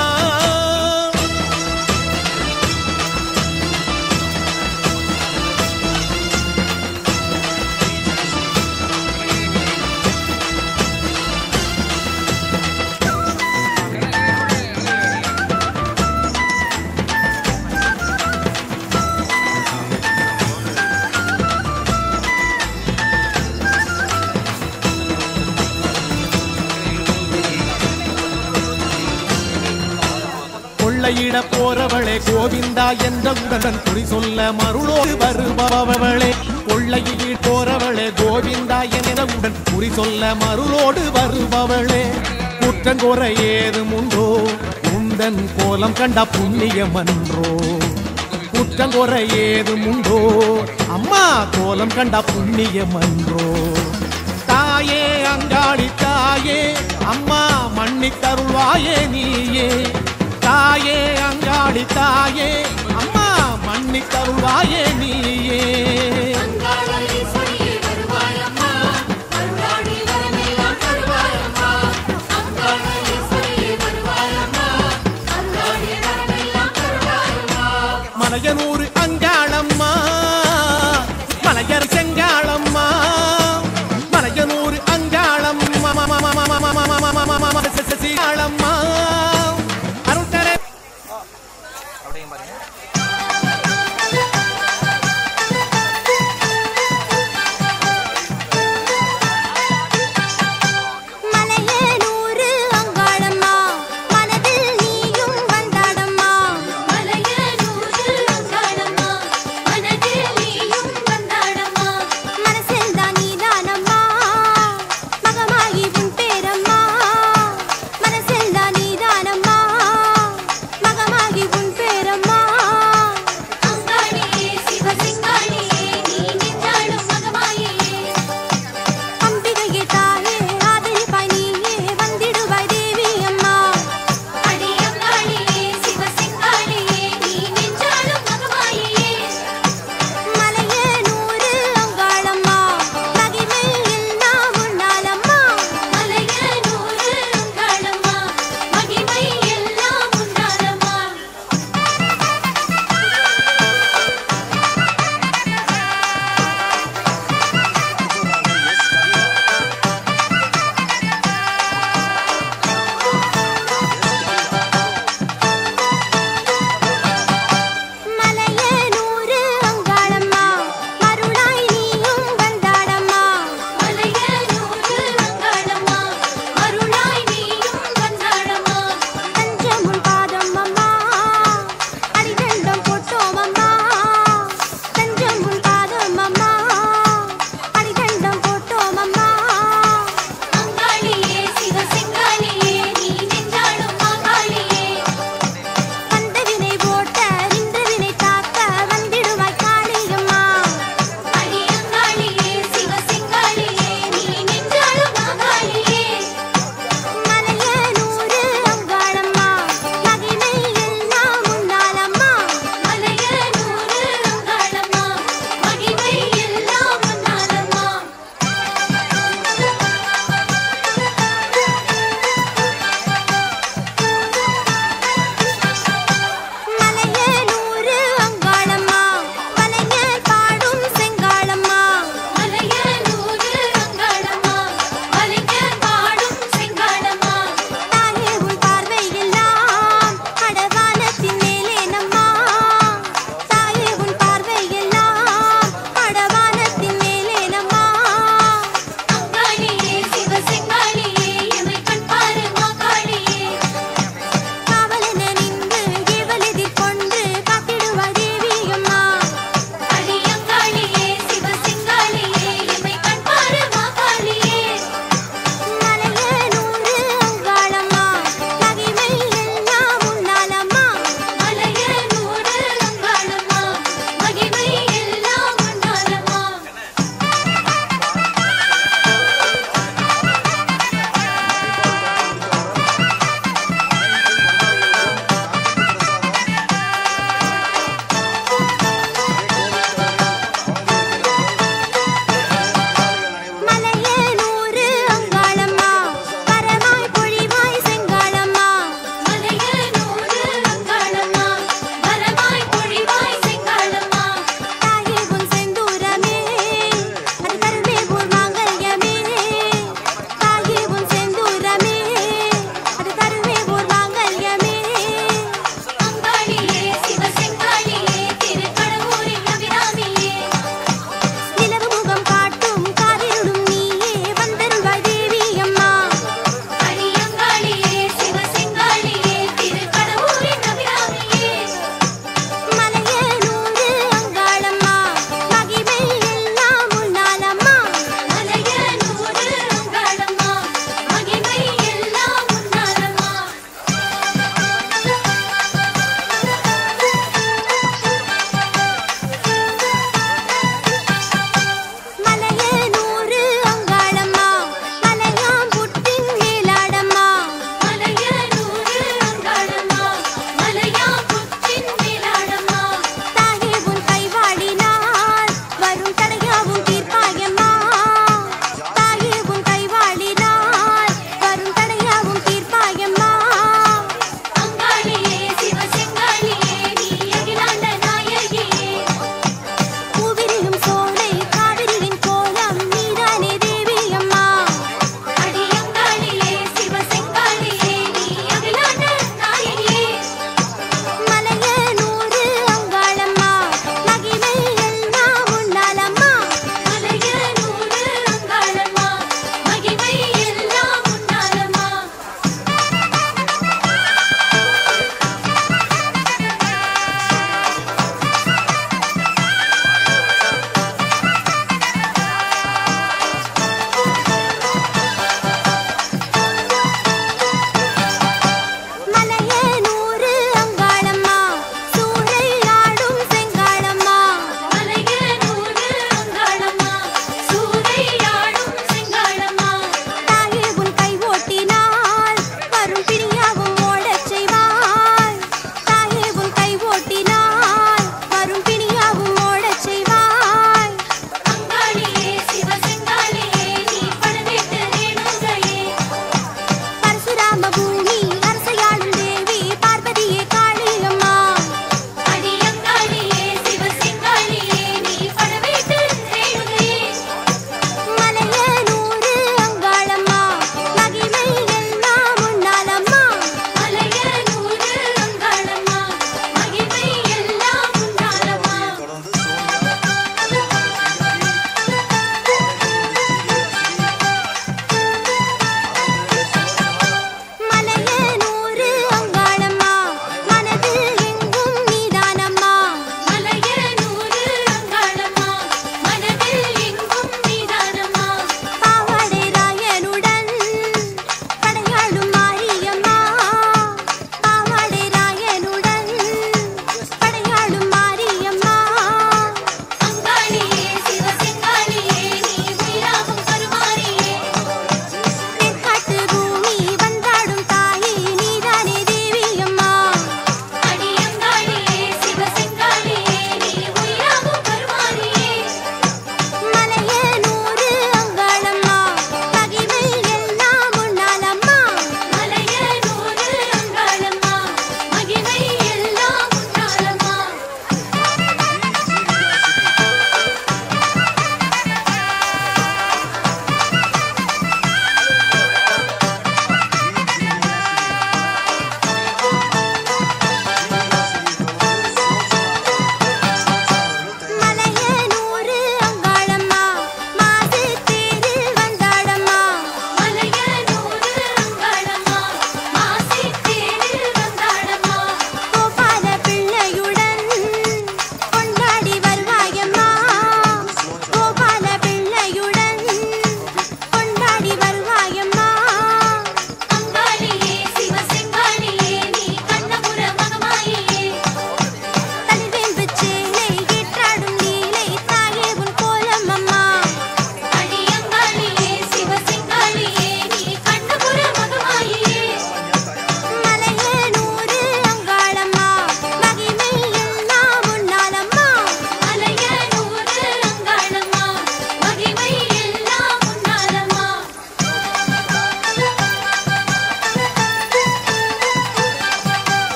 கொள்ளையிட போறவளே கோவிந்தா என்றவுடன் குறி சொல்ல மருளோடு வருபவளே கொள்ளையிட போறவளே கோவிந்தா என்றவுடன் குறி சொல்ல மருளோடு வருபவளே குற்றங்குறை ஏதும் உண்டோ உந்தன் கோலம் கண்ட புண்ணியமன்றோ குற்றங்குறை ஏதும் உண்டோ அம்மா கோலம் கண்ட புண்ணியமன்றோ தாயே அங்காளி தாயே அம்மா மன்னித்தருள்வாயே நீயே தாயே அங்காளி தாயே அம்மா மன்னித்தருள்வாயே நீயே மலையனூர் அங்காளம்மா மலையர் செங்காளம்மா மலையனூர் அங்காளம்மா செங்காளம்மா மகமாகி உன் பேரம்மா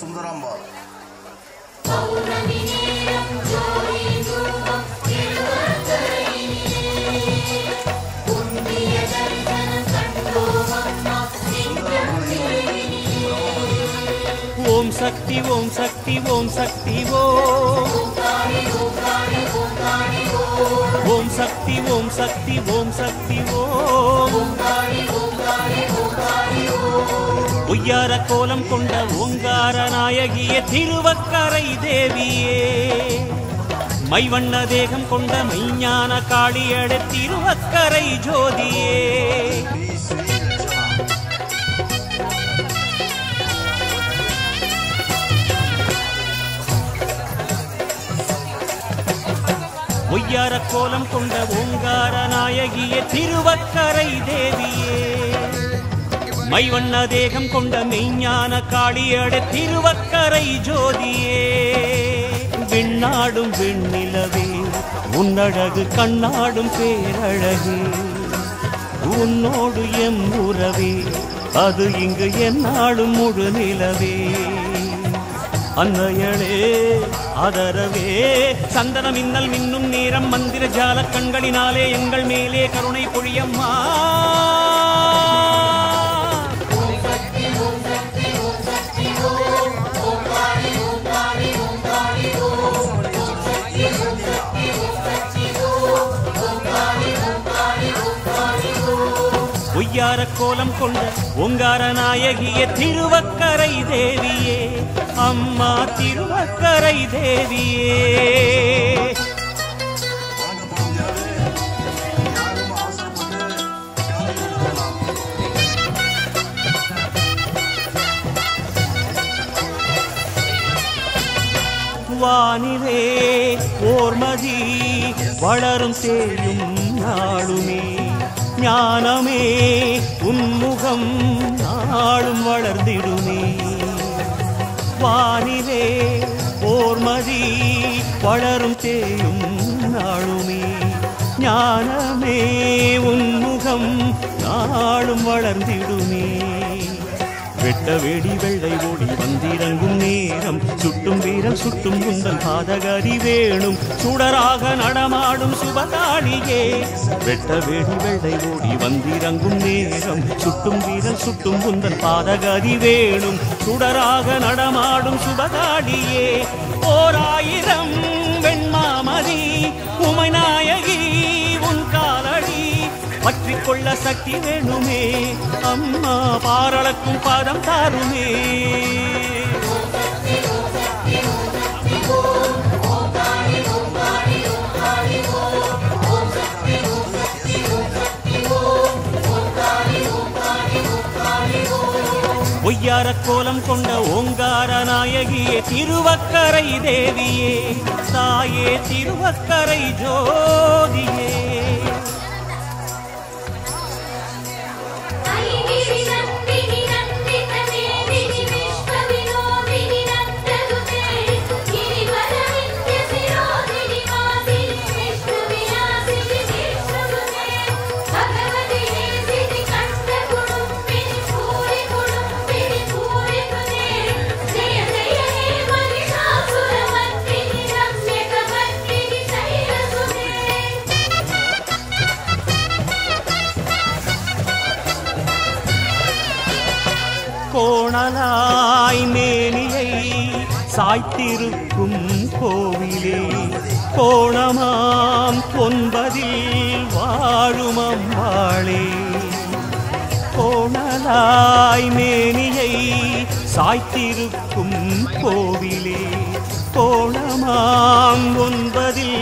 சுந்தராம்பா. ஓம் சக்தி ஓம் சக்தி ஓம் சக்தி ஓம் ஓம் சக்தி ஓம் சக்தி ஓம் சக்தி ஓம் ஒய்யார கோலம் கொண்ட ஓங்கார நாயகியே திருவக்கரை தேவியே மைவண்ண தேகம் கொண்ட மெய்ஞான காளியட திருவக்கரை ஜோதியே ஒய்யார கோலம் கொண்ட ஓங்கார நாயகியே திருவக்கரை தேவியே மைவண்ண தேகம் கொண்ட மெய்ஞான காளியட திருவக்கரை ஜோதியே விண்ணாடும் வெண்ணிலவே உன்னழகு கண்ணாடும் பேரழகு உன்னோடு எம் உறவே அது இங்கு என்னாடும் முழு நிலவே அன்னையளே ஆதரவே சந்தன மின்னல் மின்னும் நேரம் மந்திர ஜால கண்களினாலே எங்கள் மேலே கருணை பொழியம்மா ஒய்யார கோலம் கொண்ட ஓங்கார நாயகியே திருவக்கரை தேவியே அம்மா திருவக்கரை தேவியே வானிலே ஓர்மதி வளரும் தேயும் நாளுமே ஞானமே உன்முகம் நாளும் வளர்ந்திடுமே வானிலே ஓர்மதி வளரும் தேயும் நாளுமே ஞானமே உன்முகம் நாளும் வளர்ந்திடுமே வெட்ட வெடி வெள்ளை ஓடி வந்திறங்கும் நேரம் சுட்டும் வீரல் சுட்டும் குந்தன் பாதகரி வேணும் சுடராக நடமாடும் சுபகாளியே வெட்ட வெடி வெள்ளை ஓடி வந்திறங்கும் நேரம் சுட்டும் வீரல் சுட்டும் குந்தன் பாதகரி வேணும் சுடராக நடமாடும் சுபகாளியே ஓராயிரம் வெண்மாமதி உமைநாயகி உன் காலடி பற்றிக் கொள்ள சக்தி வேணுமே அம்மா பாரளக்கும் பாதம் தாருமே ஒய்யார கோலம் கொண்ட ஓங்கார நாயகியே திருவக்கரை தேவியே தாயே திருவக்கரை ஜோதியே கோணலாய் மேனியை சாய்த்திருக்கும் கோவிலே கோணமாம் பொன்பதில் வாழும் அம்பாளே கோணலாய் மேனியை சாய்த்திருக்கும் கோவிலே கோணமாம் பொன்பதில்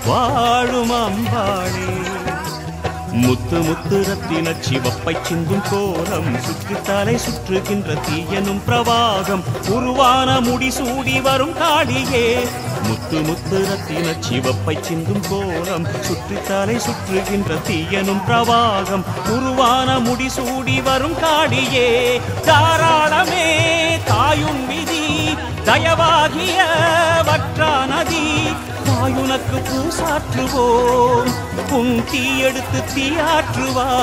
வாழும் அம்பாளே முத்து முத்து ரத்தின சிவப்பை சிந்தும் கோலம் சுற்றி தலை சுற்றுகின்ற தீயனும் பிரவாகம் உருவான முடிசூடி வரும் காளியே முத்து முத்து ரத்தின சிவப்பை சிந்தும் கோலம் சுற்றி தலை சுற்றுகின்ற தீயனும் பிரவாகம் உருவான முடிசூடி வரும் காளியே தாராளமே தாயுன் விதி தயவாகிய வற்றா நதி தாயுனக்கு பூசாற்றுவோம் உன் தீ எடுத்து தீயாற்றுவாய்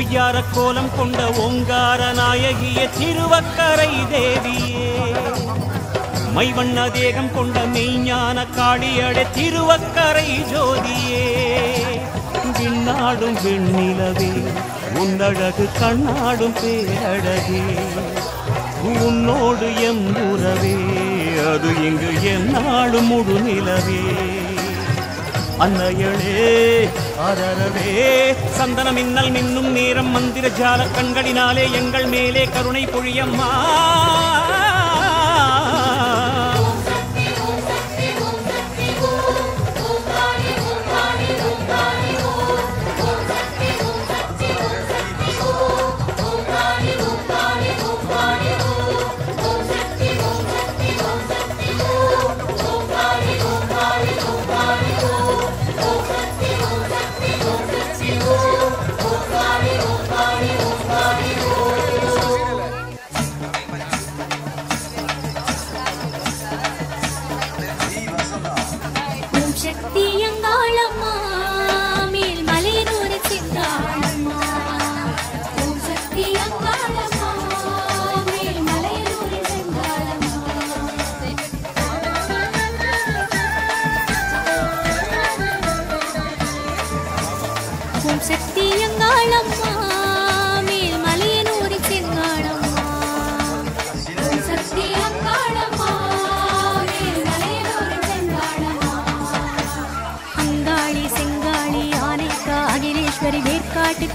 ஒய்யார கோலம் கொண்ட ஓங்கார நாயகிய திருவக்கரை தேவியே மைவண்ண தேகம் கொண்ட மெய்ஞான காளியடை திருவக்கரை ஜோதியே விண்ணாடும் வெண்ணிலவே உன்னழகு கண்ணாடும் பேரழகே உன்னோடு எம் உறவே அது இங்கு என்னாடும் முழு நிலவே அன்னையளே ஆதரவே சந்தன மின்னல் மின்னும் நேரம் மந்திர ஜால கண்களினாலே எங்கள் மேலே கருணை பொழியம்மா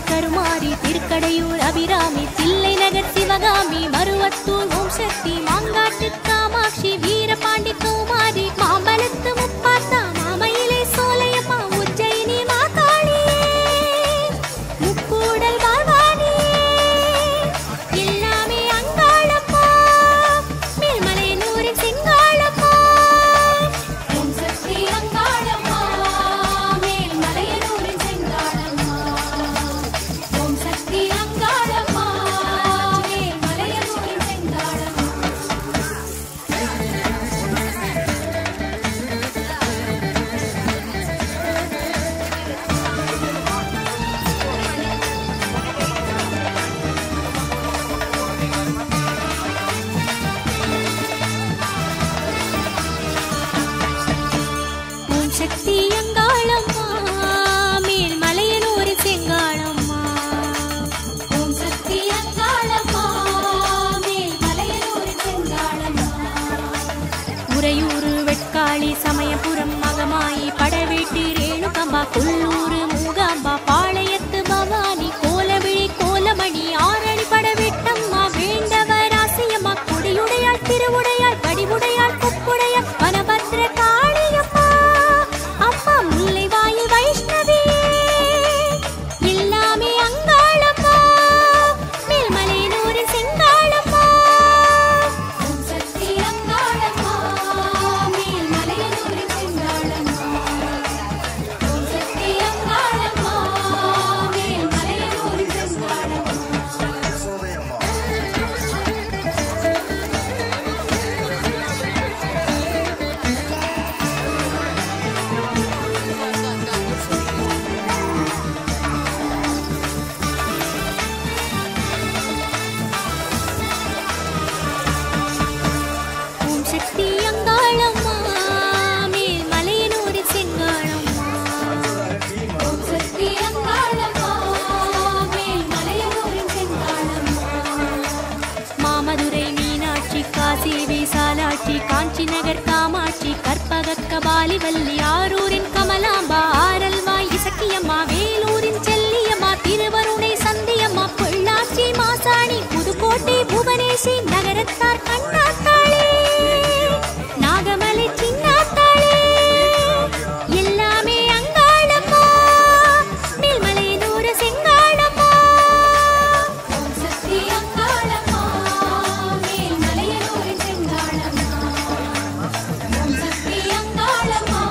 கருமாரி திருக்கடையூர் அபிராமி தில்லை நகர் சிவகாமி மருவத்தூர் ஓம் சக்தி மாங்காட்டு காமாட்சி வீரபாண்டி குமாரி மாம்பலத்து முப்பாத்தா மாமயிலை சோலையம்மா உஜ்ஜயினி மாகாளியே முக்கூடல் வாழ்வானியே எல்லாமே அங்காளம்மா மேல்மலையனூரின் செங்காளம்மா ஓம் சக்தி அங்காளம்மா மேல்மலையனூரின் செங்காளம்மா ஓம் சக்தி அங்காளம்மா மேல்மலையனூரின் செங்காளம்மா ஓம் சக்தி அங்காளம்மா மேல்மலையனூரின் செங்காளம்மா ஓம் சக்தி அங்காளம்மா மேல்மலையனூரின் செங்காளம்மா உறையூர் வெட்காளி சமயபுரம் மகமாயி படவேட்டி ரேணுகம்பா கொல்லூர் மூகாம்பா பாளையத்து பவானி கோலவிழி கோலமணி ஆரணி படவேட்டம்மா வேண்டவர் ஆசியம்மா கொடியுடையாள் திருவுடையாள் வடிவுடையாள் கொப்புடையாள் வனபத்ர காளியம்மா அம்மா முல்லை வாயில் வைஷ்ணவி எல்லாமே அங்காளம்மா மேல்மலையனூரின் செங்காளம்மா ஓம் சக்தி அங்காளம்மா மேல்மலையனூரின் செங்காளம்மா ஓம் சக்தி அங்காளம்மா மேல்மலையனூரின் செங்காளம்மா ஓம் சக்தி அங்காளம்மா மேல்மலையனூரின் செங்காளம்மா ஓம் சக்தி அங்காளம்மா மேல்மலையனூரின் செங்காளம்மா மாமதுரை மீனாட்சி காசி விசாலாட்சி காஞ்சி நகர் காமாட்சி கற்பக கபாலி வள்ளி ஆரூரின் கமலாம்பா ஆரல்வாய் இசக்கியம்மா வேலூரின் செல்லியம்மா திருவருணை சந்தியம்மா பொள்ளாச்சி மாசாணி புதுக்கோட்டை புவனேசி நகரத்தார் கண்ணாத்தாளே நாகமலை சின்னாத்தாளே எல்லாமே அங்காளம்மா மேல்மலையனூர் செங்காளம்மா ஓம் சக்தி அங்காளம்மா மேல்மலையனூர் செங்காளம்மா ஓம் சக்தி அங்காளம்மா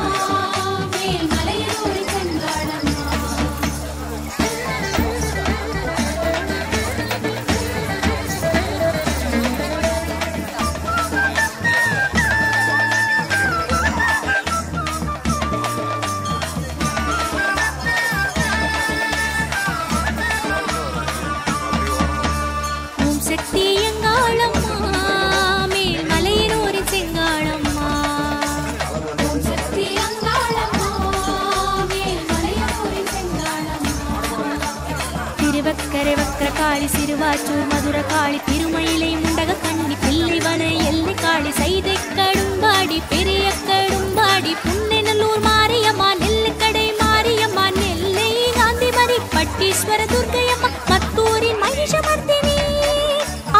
திருவாச்சூர் மதுர காளி திருமயிலை முண்டக கண்ணி பிள்ளைவன எல்லை காளி சைதை கடும்பாடி பெரிய கடும்பாடி புன்னெநல்லூர் மாரியம்மா நெல்லுக்கடை மாரியம்மா நெல்லை காந்திமதி பட்டீஸ்வர துர்க்கையம்மா மத்தூரின் மகிஷமர்த்தினி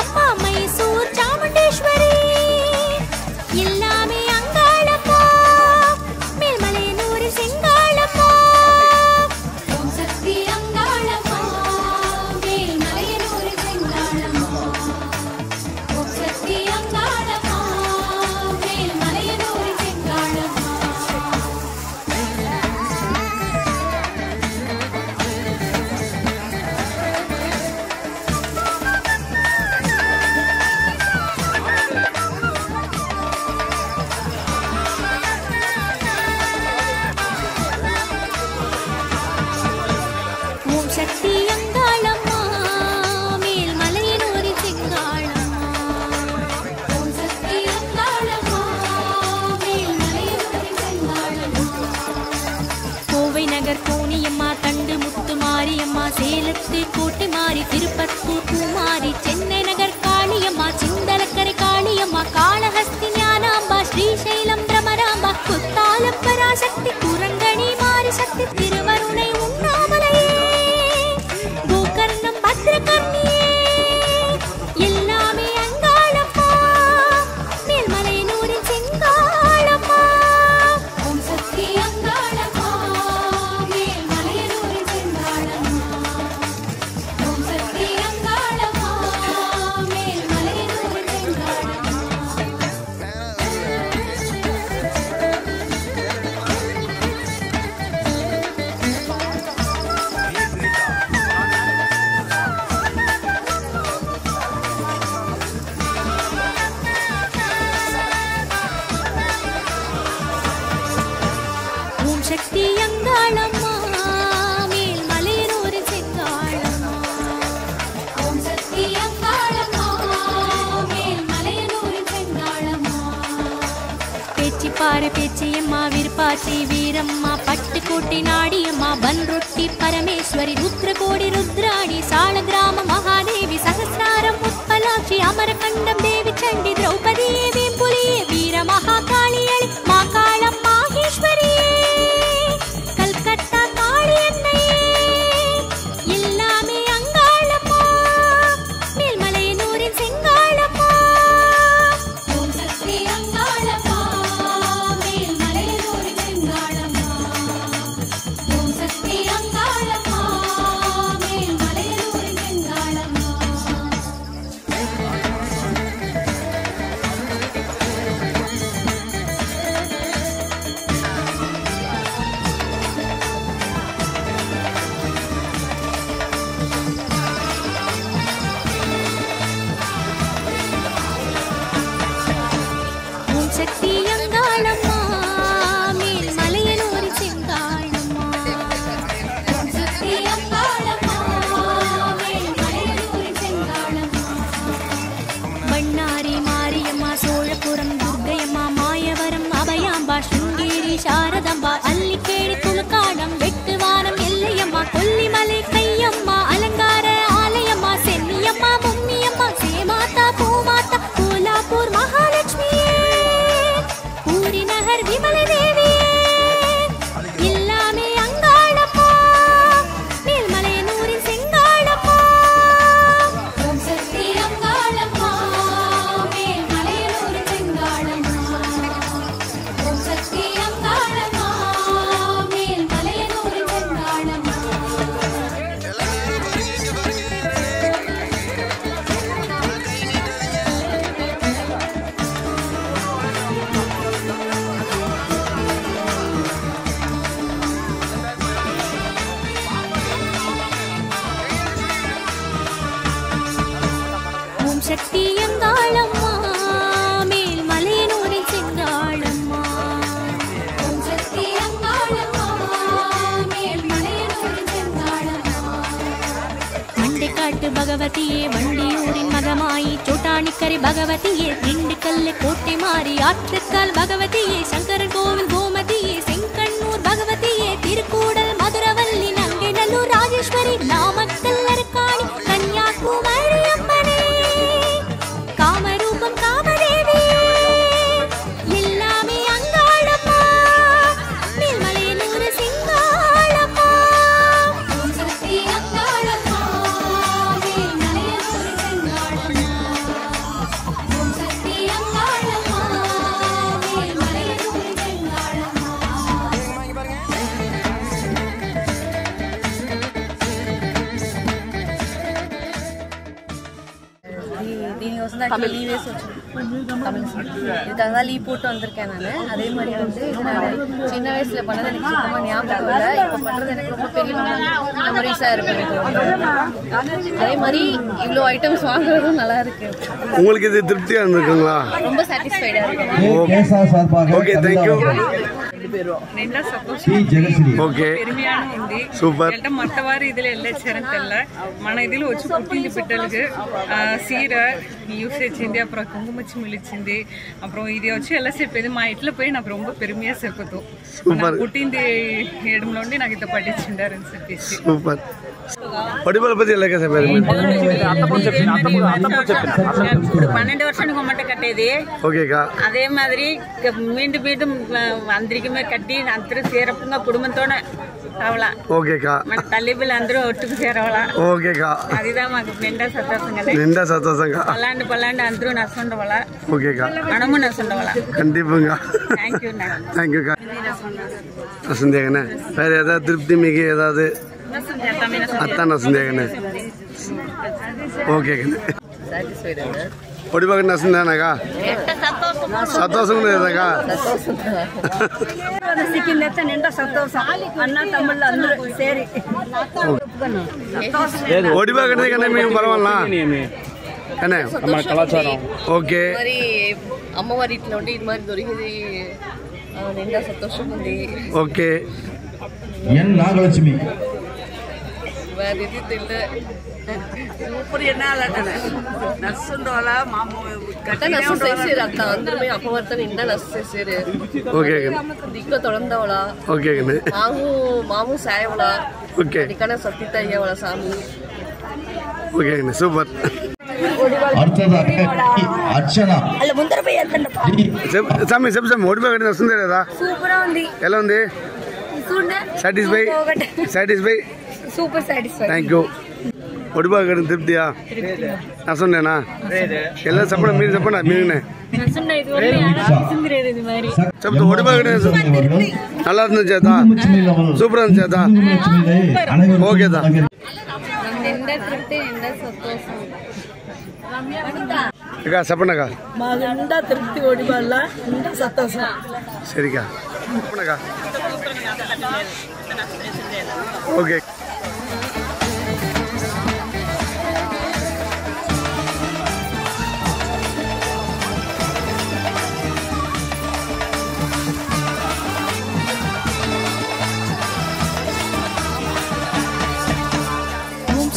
அம்மா மைசூர் சாமுண்டேஸ்வரி எல்லாமே அங்காளம்மா மேல்மலையனூர் செங்காளம்மா ஓம் சக்தி அங்காளம்மா மேல்மலையனூர் செங்காளம்மா ஓம் சக்தி அங்காளம்மா மேல்மலையனூர் செங்காளம்மா ஓம் சக்தி அங்காளம்மா மேல்மலையனூர் செங்காளம்மா ஓம் சக்தி அங்காளம்மா மேல்மலையனூர் செங்காளம்மா கோவை நகர் கோணியம்மா தண்டு முத்து மாரியம்மா சேலத்து கோட்டை மாறி திருப்பத்தூர் பூமாரி சென்னை நகர் காளியம்மா சிந்தலக்கரை காளியம்மா காளஹஸ்தி ஞானாம்பா ஸ்ரீசைலம் பிரமராம்பா குத்தாலம் பராசக்தி குரங்கணி மாரி சக்தி திருவருணை உண்ணாமலையே கோகர்ணம் பத்ரகர்ணியே எல்லாமே அங்காளம்மா மேல்மலையனூரின் செங்காளம்மா ஓம் சக்தி அங்காளம்மா மேல்மலையனூரின் செங்காளம்மா ஓம் சக்தி அங்காளம்மா மேல்மலையனூரின் செங்காளம்மா ஓம் சக்தி அங்காளம்மா மேல்மலையனூர் செங்காளம்மா ஓம் சக்தி அங்காளம்மா மேல்மலையனூர் செங்காளம்மா பேச்சிப்பாறை பேச்சியம்மா விருப்பாச்சி வீரம்மா பட்டுக்கோட்டை நாடியம்மா பன்ரொட்டி பரமேஸ்வரி ருத்ரகோடி ருத்ராணி சால கிராம மகாதேவி சகசிராரம் உத்பலாட்சி அமரகண்டம் தேவி சண்டி திரௌபதியே வேம்புலியே வீர மகாகாளியளி மாகாளம் மாகேஸ்வரியே கல்கத்தா காளியன்னையே எல்லாமே அங்காளம்மா மேல்மலையனூரின் செங்காளம்மா ஓம் சக்தி அங்காளம்மா மேல்மலையனூரின் செங்காளம்மா ஓம் சக்தி அங்காளம்மா மேல்மலையனூரின் செங்காளம்மா ஓம் சக்தி அங்காளம்மா மேல்மலையனூரின் செங்காளம்மா ஓம் சக்தி அங்காளம்மா மேல்மலையனூரின் செங்காளம்மா பண்ணாரி மாரியம்மா சோழபுரம் துர்க்கையம்மா மாயவரம் அபயாம்பா சுங்கேரி சாரதாம்பா அல்லிக்கேணி துலுக்காடம் வெட்டுவானம் எல்லையம்மா கொல்லிமலை கையம்மா அலங்கார ஆலயம்மா சென்னியம்மா மும்மியம்மா சேமாத்தா பூமாத்தா கோலாப்பூர் மகாலட்சுமியே பூரி நகர் விமல தேவியே எல்லாமே அங்காளம்மா மேல்மலையனூரின் செங்காளம்மா ஓம் சக்தி அங்காளம்மா மேல்மலையனூரின் செங்காளம்மா ஓம் சக்தி அங்காளம்மா மேல்மலையனூரின் செங்காளம்மா ஓம் சக்தி அங்காளம்மா மேல்மலையனூரின் செங்காளம்மா ஓம் சக்தி அங்காளம்மா மேல்மலையனூரின் செங்காளம்மா மண்டைக்காட்டு பகவதியே வண்டியூரின் மகமாயி சோட்டானிக்கரை பகவதியே திண்டுக்கல்ல கோட்டை மாறி ஆற்றுக்கால் பகவதியே சங்கரன் கோவில் கோமதியே செங்கண்ணூர் பகவதியே திருக்கூடல் மதுரவல்லி நங்கை நல்லூர் ராஜேஸ்வரி நாமக்கல் அரக்காணி கன்னியாகுமரி தமிழ் லீவே தமிழ் இதுக்காக தான் லீவ் போட்டு வந்திருக்கேன் நான். அதே மாதிரி வந்து நான் சின்ன வயசுல பண்ணது எனக்கு சுத்தமாக ஞாபகம் இல்லை. இப்போ பண்ணுறது எனக்கு ரொம்ப பெரிய மெமரிஸாக இருக்கும் எனக்கு. அதே மாதிரி இவ்வளோ ஐட்டம்ஸ் வாங்குறதும் நல்லா இருக்கு. உங்களுக்கு இது திருப்தியா இருந்திருக்குங்களா? ரொம்ப சாட்டிஸ்ஃபைடாக இருக்கு. Okay, thank you. ఓకే సూపర్ మట్ట వారి ఇదిలో వెళ్ళొచ్చారంతెల్ల మన ఇదిలో వచ్చి పుట్టింది బిడ్డలకు సీర యూస్ చేసింది அப்புறம் குங்கும சிமிழ் இచ్చింది அப்புறம் ఇది వచ్చి ఎలా చెప్పేది మా ఇంట్లో పోయి నాకు ரொம்ப பெருமையா చెప్పుతూ పుట్టింది ఏడులో ఉండి నాకు ఇది పట్టించిండారని చెప్పేసి సూపర్. వడిబల పத்தி ఎలా చెప్పారు? 12 வருஷத்துக்கு முன்னாடி கட்டேది. ஓகேக்கா. அதே மாதிரி மீண்டும் மீண்டும் అందరికీ కట్టి అందరూ సేరపుగా కుటుంబంతోనే రావాలా. ఓకేకా. మన తల్లిపిల్లలు అందరూ ఒట్టుకు చేరవాలా. ఓకేకా. అదిదా మాకు నిండా సంతోషంగా నిండా సంతోషంగా పలాంటి అందరూ నడుచుండవాలా. ఓకేకా. మనము నడుచుండవాలా. கண்டிப்பாங்க. தேங்க்யூ. தேங்க்யூக்கா. நசுந்தேகண்ணே வேற ஏதாவது திருப்தி மிக ஏதாவது? அத்தான் நசுந்தேகண்ணே. ஓகேங்கண்ணே. ஒடிபாக்க நசுந்தானாக்கா? சந்தோஷம் ஏதாக்கா? సిక్కిందైతే నిండా సంతోషం. అన్న తమ్ముళ్ళు అందరూ సేరి ఒడిబాకనే కన్నా మేము పర్వాలా కన్నా మన కళాచారం. ఓకే. మరి అమ్మవారి ఇట్లా ఉండి ఇది మరి దొరికింది నిండా సంతోషం ఉంది. ఓకే. ఎన్ నాగలక్ష్మి வேற இது தெரியல. సూపర్ ఎన్నాలంటే నడుచుండవాలా నర్సు చేసేది అట్లా అందరమే అమ్మవారితో నిండా నర్సు చేసేది. ఓకే. దిక్కు తొడందవళ. ఓకే. మాము సాయవళ. ఓకే. ఇక్కడ సత్యత అయ్యవళ సామి. ఓకే. సూపర్. అర్చన సామి చెప్పు సామి ఒడిబాక వస్తుంది కదా? సూపర్ ఉంది. ఎలా ఉంది? Satisfy. Super satisfy. Thank you. ఒడిబాక திருப்தியா? நான் சொன்னேனா? எல்லாம் చెప్పండి, మీరు చెప్పండి. మీరునే చెప్తా. ఒడిబాక நல்லா இருந்துச்சு చేతా? సూపర్ ఉంది చేతా? ఓకేదా? నిండా తృప్తి నిండా సంతోషం. అక్క చెప్పండిగా. మా నిండా తృప్తి ఒడిబాల నిండా సంతోషం. సరిగా చెప్పండిగా. ఓకే.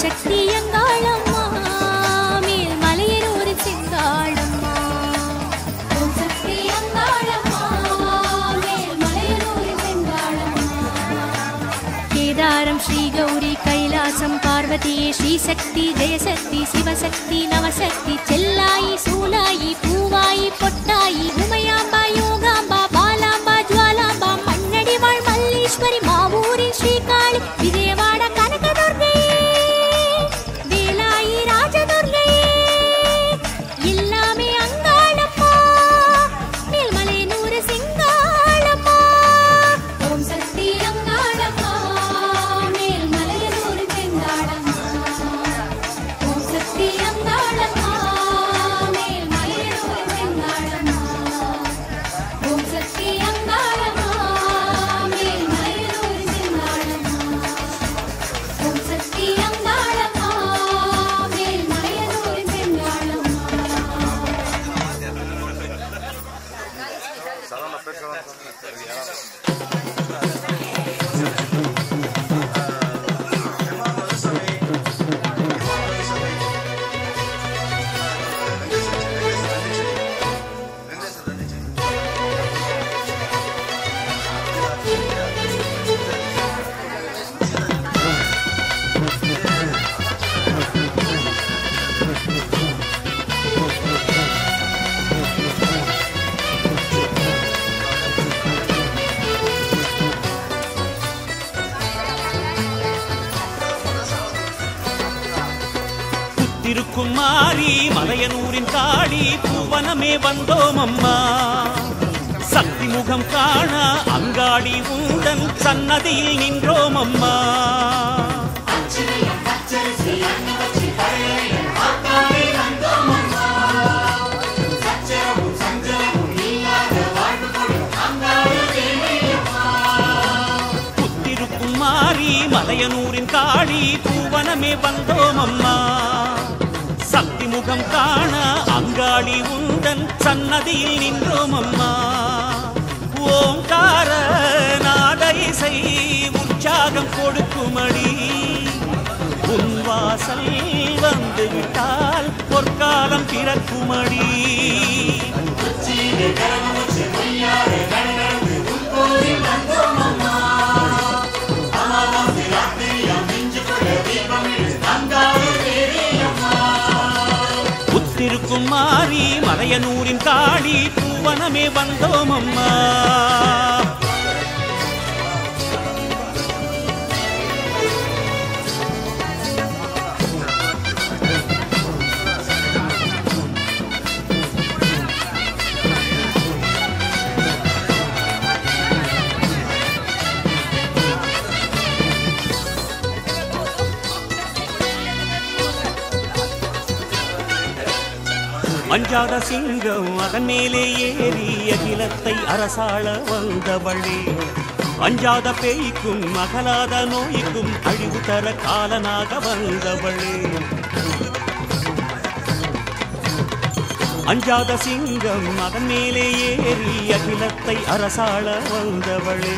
சக்தி எங்காளம்மா மேல் மலையனூர் செங்காளம்மா. ஓம் சக்தி எங்காளம்மா மேல் மலையனூர் செங்காளம்மா. கேதாரம் ஸ்ரீ கௌரி கைலாசம் பார்வதியே ஸ்ரீசக்தி ஜெயசக்தி சிவசக்தி நவசக்தி செல்லாயி சூலாயி பூவாயி பொட்டாயி உமையாம்பா யோகாம்பா பாலாம்பா ஜுவாலாம்பா மண்ணடி வாழ் மல்லீஸ்வரி மாவூரி ஸ்ரீகாளி விஜயவாட கனகதுர்கை எல்லாமே அங்காளம்மா மேல் மலையனூர் செங்காளம்மா. ஓம் சக்தி அங்காளம்மா மேல் மலையனூர் செங்காளம்மா. ஓம் சக்தி அங்காளம்மா மேல் மலையனூர் செங்காளம்மா. ஓம் சக்தி அங்காளம்மா மேல் மலையனூர் செங்காளம்மா. ஓம் சக்தி அங்காளம்மா மேல் மலையனூர் செங்காளம்மா. திருக்கும் மாறி மலையனூரின் காளி பூவனமே வந்தோம் அம்மா. சக்தி முகம் காண அங்காடி உடன் சன்னதியில் நின்றோம் அம்மா. மலையனூரின் காளி பூவனமே வந்தோம் அம்மா சக்தி முகம் காண அங்காளி உந்தன் சன்னதியில் நின்றோம் அம்மா ஓங்கார நாத இசை உற்சாகம் கொடுக்குமடி உன் வாசல் வந்து விட்டால் பொற்காலம் பிறக்குமடி உத்திருக்கும் மாறி மலையனூரின் காளி பூவனமே வந்தோம் அம்மா அஞ்சாத சிங்கம் அதன் மேலே ஏறி அகிலத்தை அரசாள வந்தவளே அஞ்சாத பேய்க்கும் அகலாத நோய்க்கும் அழிவு தர காலனாக வந்தவளே அஞ்சாத சிங்கம் அதன் மேலே ஏறி அகிலத்தை அரசாள வந்தவளே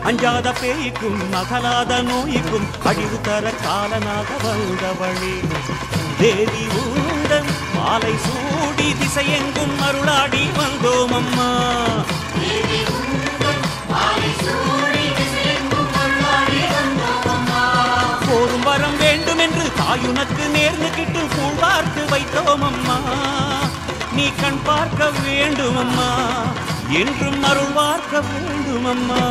அஞ்சாத பேய்க்கும் அகலாத நோய்க்கும் அழிவு தர காலனாக வந்தவளே தேவி உந்தன் மாலை சூடி திசையெங்கும் அருளாடி வந்தோம் அம்மா போரும் வரம் வேண்டும் என்று தாயுனக்கு நேர்ந்து கிட்டு கூழ் பார்த்து வைத்தோம் அம்மா நீ கண் பார்க்க வேண்டும் அம்மா என்றும் அருள் பார்க்க வேண்டும் அம்மா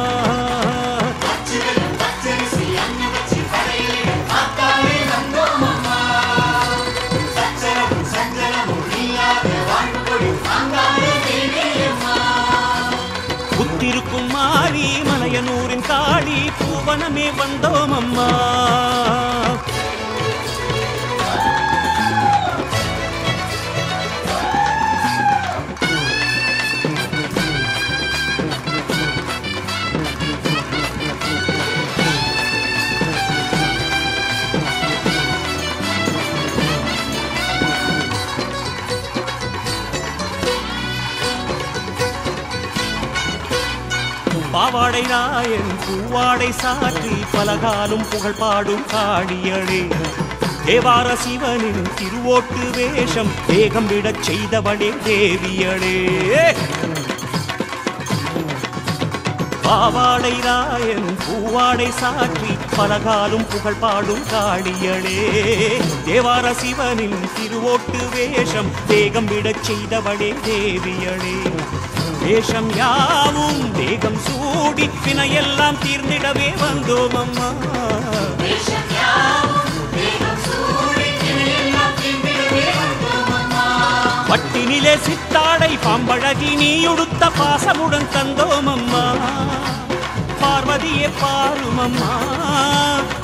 புத்திருக்கும் மாறி மலையனூரின் காளி பூவனமே வந்தோம் அம்மா பாவாடை ராயன் பூவாடை சாற்றி பலகாலும் புகழ் பாடும் காளியளே தேவார சிவனின் திருவோட்டு வேஷம் வேகம் விடச் செய்தவளே தேவியளே பாவாடை ராயன் பூவாடை சாற்றி பலகாலும் புகழ் பாடும் காளியளே தேவார சிவனின் திருவோட்டு வேஷம் வேகம் விடச் செய்தவளே தேவியளே வேஷம் யாவும் வேகம் சூடி வினையெல்லாம் தீர்ந்திடவே வந்தோம் அம்மா பட்டினிலே சித்தாடை பாம்பழகி நீ உடுத்த பாசமுடன் தந்தோம் அம்மா பார்வதியே பாரும் அம்மா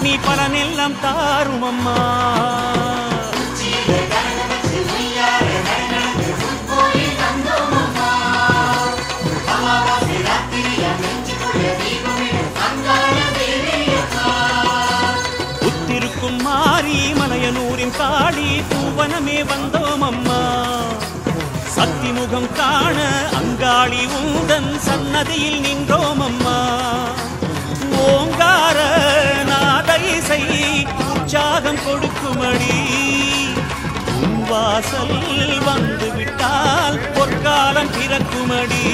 நீ பலனெல்லாம் தாரும் அம்மா உத்திருக்கும் மாறி மலையனூரின் காளி பூவனமே வந்தோம் அம்மா சக்தி முகம் காண அங்காளி உந்தன் சன்னதியில் நின்றோம் அம்மா ஓங்கார நாத இசை உற்சாகம் கொடுக்குமடி உன் வாசல் வந்து விட்டால் பொற்காலம் பிறக்குமடி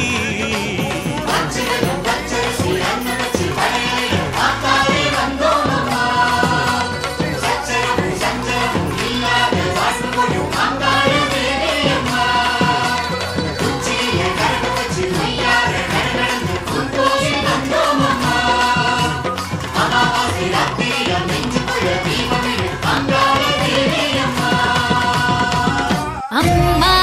அம்மா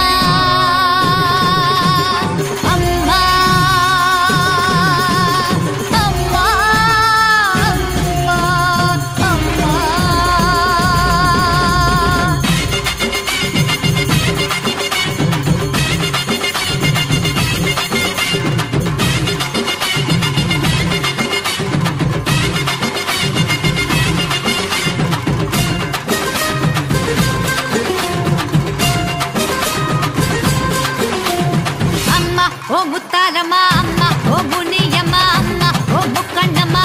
ಬಾರಮ್ಮ ಅಮ್ಮ ಓ ಬುನಿಯಮ್ಮ ಅಮ್ಮ ಓ ಬುಕ್ಕಣ್ಣಮ್ಮ